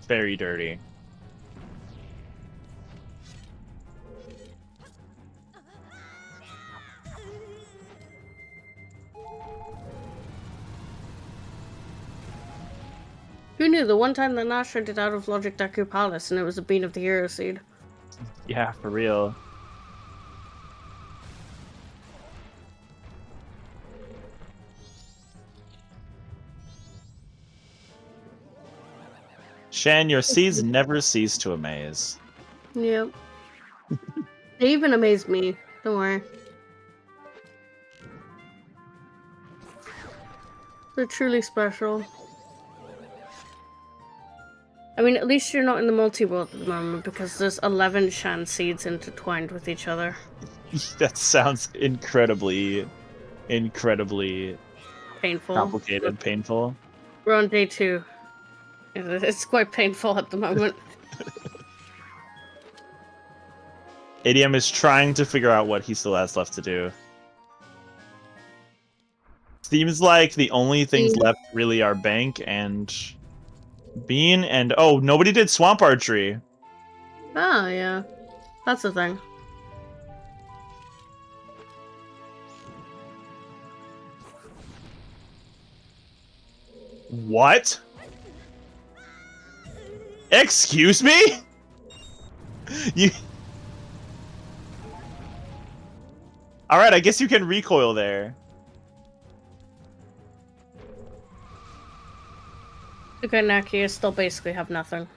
Very dirty. Who knew? The one time that Nasho did out of Logic Deku Palace and it was a bean of the hero seed. Yeah, for real. Shan, your seeds never cease to amaze. Yep. They even amaze me. Don't worry. They're truly special. I mean, at least you're not in the multi-world at the moment because there's 11 Shan seeds intertwined with each other. That sounds incredibly painful. Complicated, painful. We're on day 2. It's quite painful at the moment. ADM is trying to figure out what he still has left to do. Seems like the only things left really are Bank and Bean and... Oh, nobody did Swamp Archery. Oh, yeah. That's the thing. What? Excuse me? You... Alright, I guess you can recoil there. Okay, Naki, you still basically have nothing.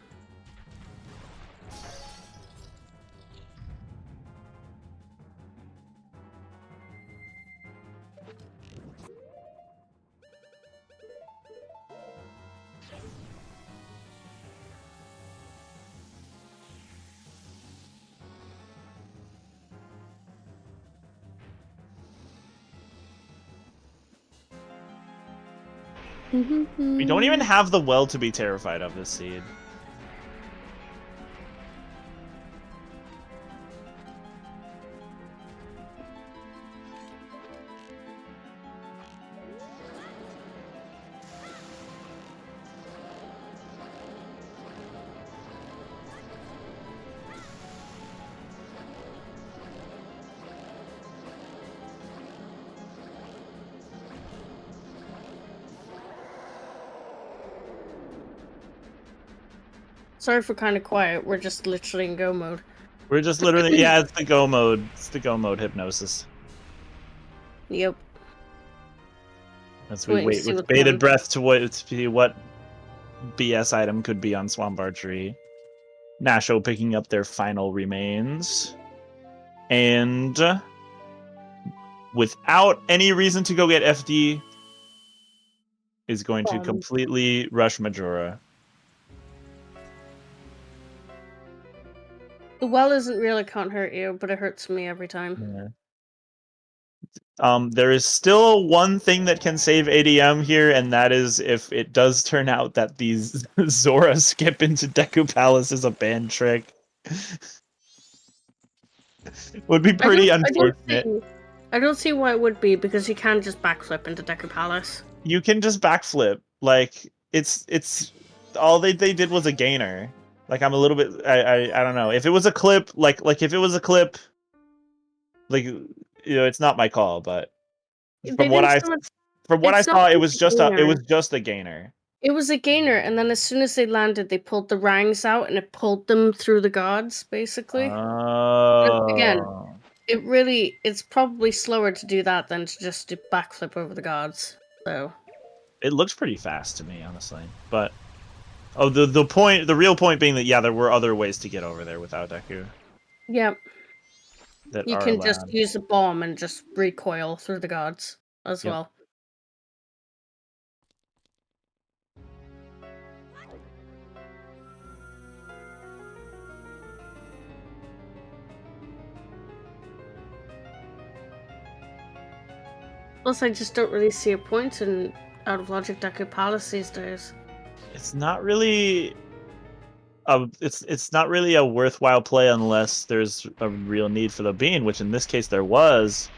We don't even have the well to be terrified of this seed. Sorry for kind of quiet. We're just literally in go mode. We're just literally, yeah, it's the go mode. It's the go mode hypnosis. Yep. As we wait with bated breath to see what BS item could be on Swamp Archery. Nasho picking up their final remains. And without any reason to go get FD, is going to completely rush Majora. The well isn't really can't hurt you, but it hurts me every time. Yeah. There is still one thing that can save ADM here, and that is if it does turn out that these Zora skip into Deku Palace is a banned trick. Would be pretty unfortunate. I don't see why it would be, because you can just backflip into Deku Palace. You can just backflip. Like, it's all they did was a gainer. Like, I'm a little bit, I don't know. If it was a clip, like if it was a clip, like, you know, it's not my call, but from what I saw, it was just a gainer. It was a gainer, and then as soon as they landed, they pulled the rangs out, and it pulled them through the gods, basically. Oh. But again, it's probably slower to do that than to just do backflip over the gods. So it looks pretty fast to me, honestly, but. Oh, the real point being that, yeah, there were other ways to get over there without Deku. Yep. that you are can allowed. just use a bomb and just recoil through the guards as well. Plus, I just don't really see a point in out of logic Deku Palace these days. It's not really. It's not really a worthwhile play unless there's a real need for the bean, which in this case there was.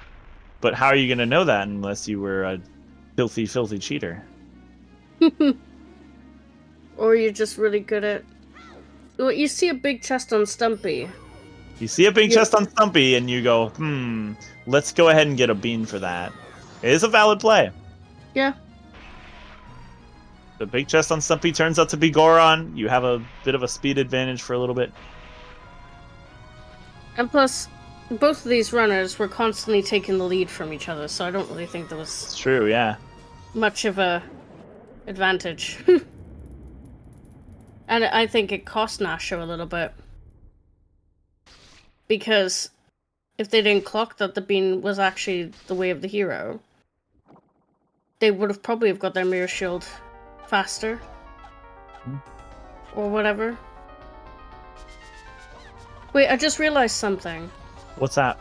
But how are you going to know that unless you were a filthy, filthy cheater? Or you're just really good at. Well, you see a big chest on Stumpy. You see a big chest on Stumpy, and you go, let's go ahead and get a bean for that. It is a valid play. Yeah. The big chest on Stumpy turns out to be Goron. You have a bit of a speed advantage for a little bit. And plus, both of these runners were constantly taking the lead from each other, so I don't really think there was... It's true, yeah. ...much of a advantage. And I think it cost Nasho a little bit. Because if they didn't clock that the bean was actually the way of the hero, they would have probably have got their mirror shield faster. Or whatever. Wait, I just realized something. What's that?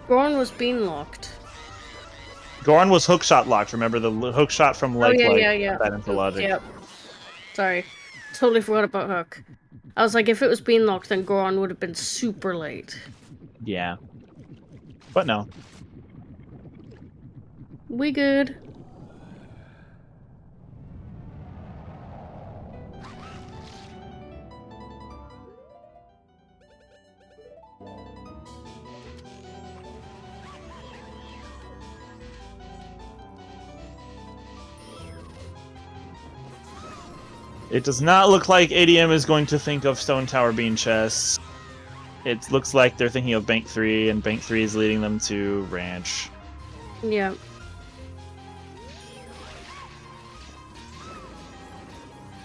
Goron was bean locked. Goron was hookshot locked. Remember the hookshot from Leg yeah. That into logic. Yep. Sorry. Totally forgot about Hook. I was like, if it was bean locked, then Goron would have been super late. Yeah. But no. We good. It does not look like ADM is going to think of Stone Tower Bean chests. It looks like they're thinking of Bank 3, and Bank 3 is leading them to Ranch. Yeah.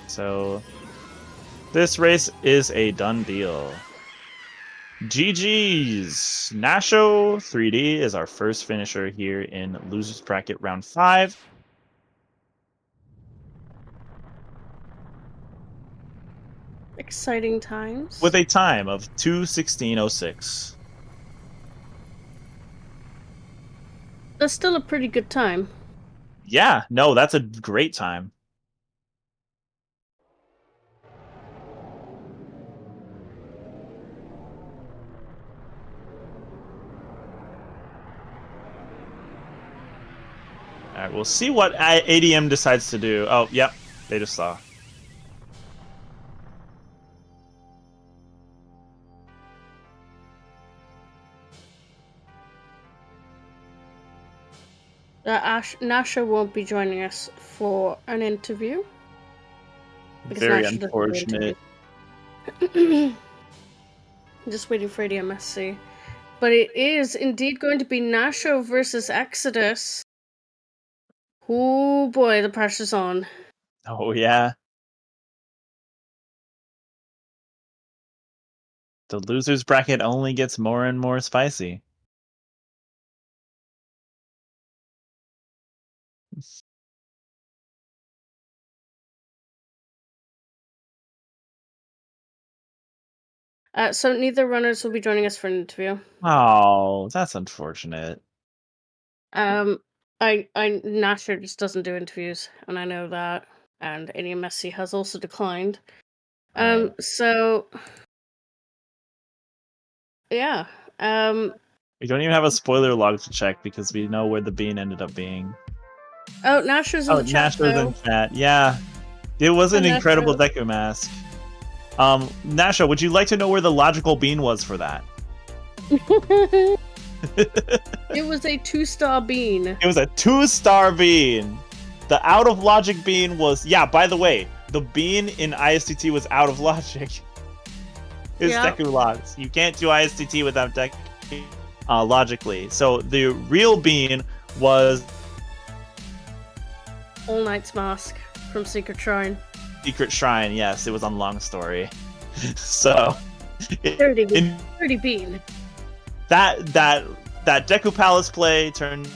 So, this race is a done deal. GG's! Nasho3D is our first finisher here in Losers Bracket Round 5. Exciting times. With a time of 2:16:06. That's still a pretty good time. Yeah, no, that's a great time. Alright, we'll see what ADM decides to do. Oh, yep, they just saw. Nasha won't be joining us for an interview. Very unfortunate. Just waiting for admsc. But it is indeed going to be Nasho versus Exodus. Oh boy, the pressure's on. Oh yeah. The losers bracket only gets more and more spicy. So neither runners will be joining us for an interview. Oh, that's unfortunate. Nasher just doesn't do interviews, and I know that. And admsc has also declined. Right. So yeah. We don't even have a spoiler log to check because we know where the bean ended up being. Oh, Nasher's in the chat. Nasher's in chat. Yeah. It was an incredible Deku mask. Nasho, would you like to know where the logical bean was for that? It was a 2-star bean. It was a 2-star bean. The out of logic bean was... Yeah, by the way, the bean in ISTT was out of logic. It's Deku logs. You can't do ISTT without Deku logically. So the real bean was... All Knight's mask from Secret Shrine. Secret Shrine, yes. It was on Long Story. So, Dirty Bean. That Deku Palace play turned.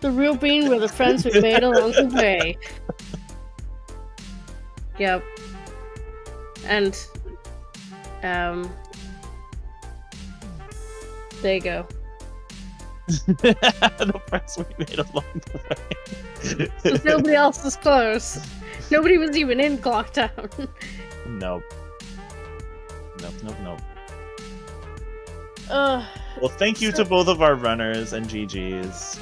The real Bean were the friends we made along the way. Yep. And there you go. The friends we made along the way. Because nobody else was close. Nobody was even in Clocktown. Nope. Well, thank you to both of our runners and GGs.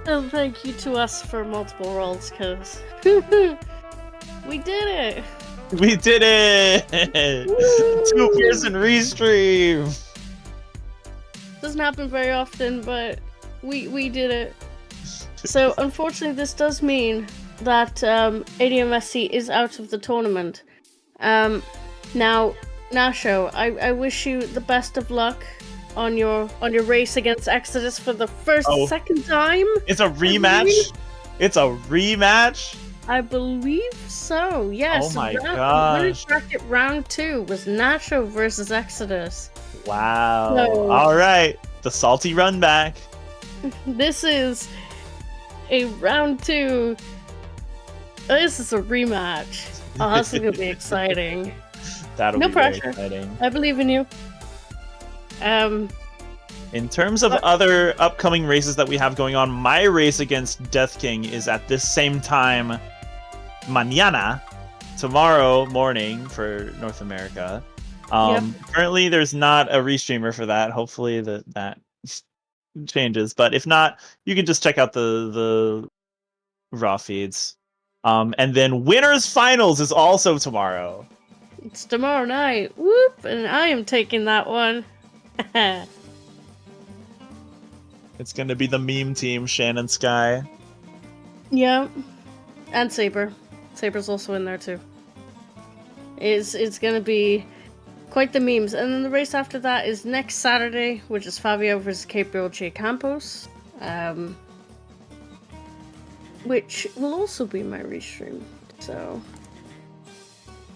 And thank you to us for multiple rolls, because we did it! We did it! 2-person restream! Doesn't happen very often, but we did it. So, unfortunately, this does mean that admsc is out of the tournament. Now, Nasho, I wish you the best of luck on your race against Exodus for the second time. It's a rematch? It's a rematch? I believe so, yes. Oh my gosh. Winner's bracket round 2 was Nasho versus Exodus. Wow. So, alright, the salty run back. This is a round 2. This is a rematch. Oh, this is gonna be exciting. That'll be very exciting. I believe in you. In terms of other upcoming races that we have going on, my race against Death King is at this same time, mañana, tomorrow morning for North America. Currently, there's not a restreamer for that. Hopefully that changes, but if not, you can just check out the raw feeds. And then Winners Finals is also tomorrow. It's tomorrow night. Whoop! And I am taking that one. It's gonna be the meme team, Shannon Sky. Yeah. And Saber. Saber's also in there too. It's gonna be quite the memes. And then the race after that is next Saturday, which is Fabio versus Gabriel J. Campos. Which will also be my restream. So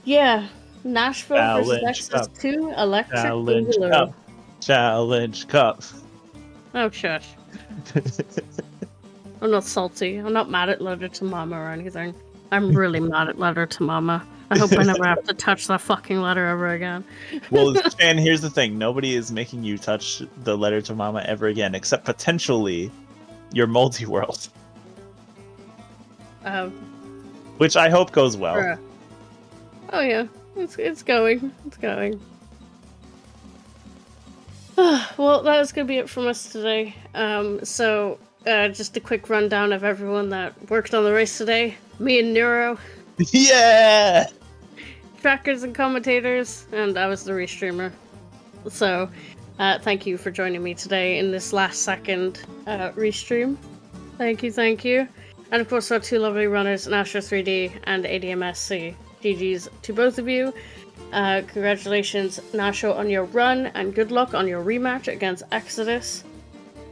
yeah. Nashville versus Exodus 2, Electric Boogaloo. Challenge Cup. Oh, shush. I'm not salty. I'm not mad at Letter to Mama or anything. I'm really mad at Letter to Mama. I hope I never have to touch that fucking letter ever again. Well, and here's the thing. Nobody is making you touch the Letter to Mama ever again, except potentially your multi-world. Which I hope goes well. Oh, yeah. It's going. It's going. Well, that was going to be it from us today. So, just a quick rundown of everyone that worked on the race today. Me and Neuro. Yeah! Trackers and commentators, and I was the restreamer. So, thank you for joining me today in this last second restream. Thank you. And of course, our 2 lovely runners, Nasho3D and admsc. GG's to both of you. Congratulations, Nasho, on your run, and good luck on your rematch against Exodus.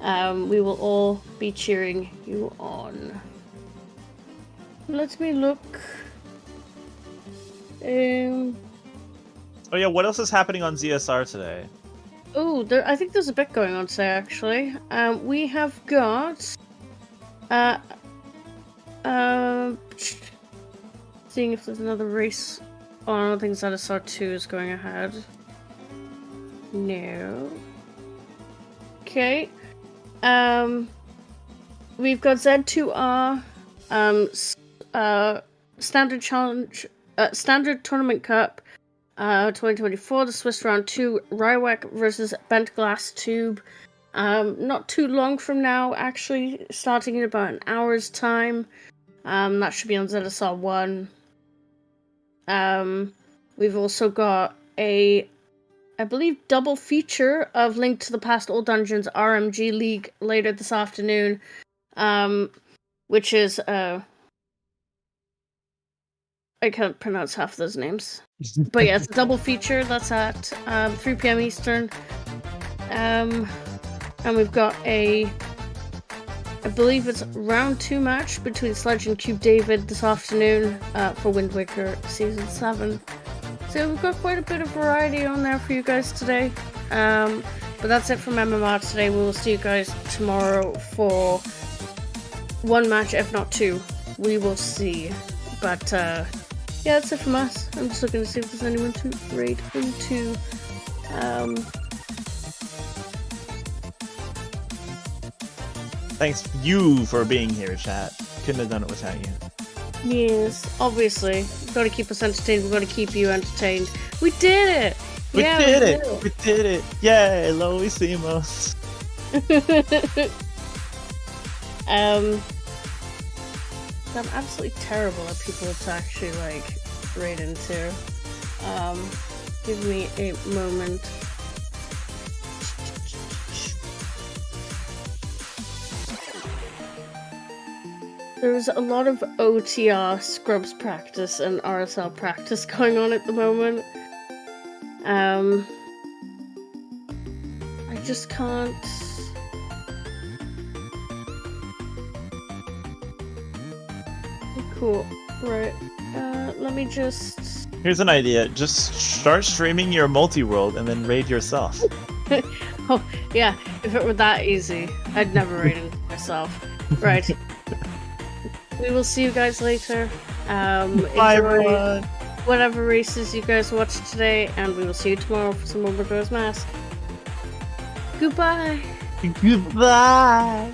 We will all be cheering you on. Let me look. Oh yeah, what else is happening on ZSR today? Oh, I think there's a bit going on today, actually. We have got... seeing if there's another race. Oh, I don't think ZSR 2 is going ahead. No. Okay. We've got Z2R, Standard Challenge, Standard Tournament Cup, 2024, the Swiss Round 2, Rywek versus Bent Glass Tube. Not too long from now, actually, starting in about an hour's time. That should be on ZSR 1. We've also got I believe, double feature of Link to the Past Old Dungeons RMG League later this afternoon, which is, I can't pronounce half of those names. But yeah, it's a double feature. That's at 3 p.m. Eastern. And we've got a I believe it's round 2 match between Sledge and Cube David this afternoon for Wind Waker Season 7. So we've got quite a bit of variety on there for you guys today. But that's it from MMR today. We will see you guys tomorrow for 1 match, if not 2. We will see. But yeah, that's it from us. I'm just looking to see if there's anyone to raid into. Thanks you for being here, chat. Couldn't have done it without you. Yes, obviously. We've got to keep us entertained. We've got to keep you entertained. We did it! We did it! We did it! Yay, Loisimos! I'm absolutely terrible at people to actually, like, raid into. Give me a moment. There's a lot of OTR scrubs practice and RSL practice going on at the moment. I just can't... Cool. Right. Let me just... Here's an idea. Just start streaming your multi-world and then raid yourself. Oh, yeah. If it were that easy, I'd never raid into myself. Right. We will see you guys later. Bye, everyone. Whatever races you guys watched today, and we will see you tomorrow for some more Majora's Mask. Goodbye. Goodbye.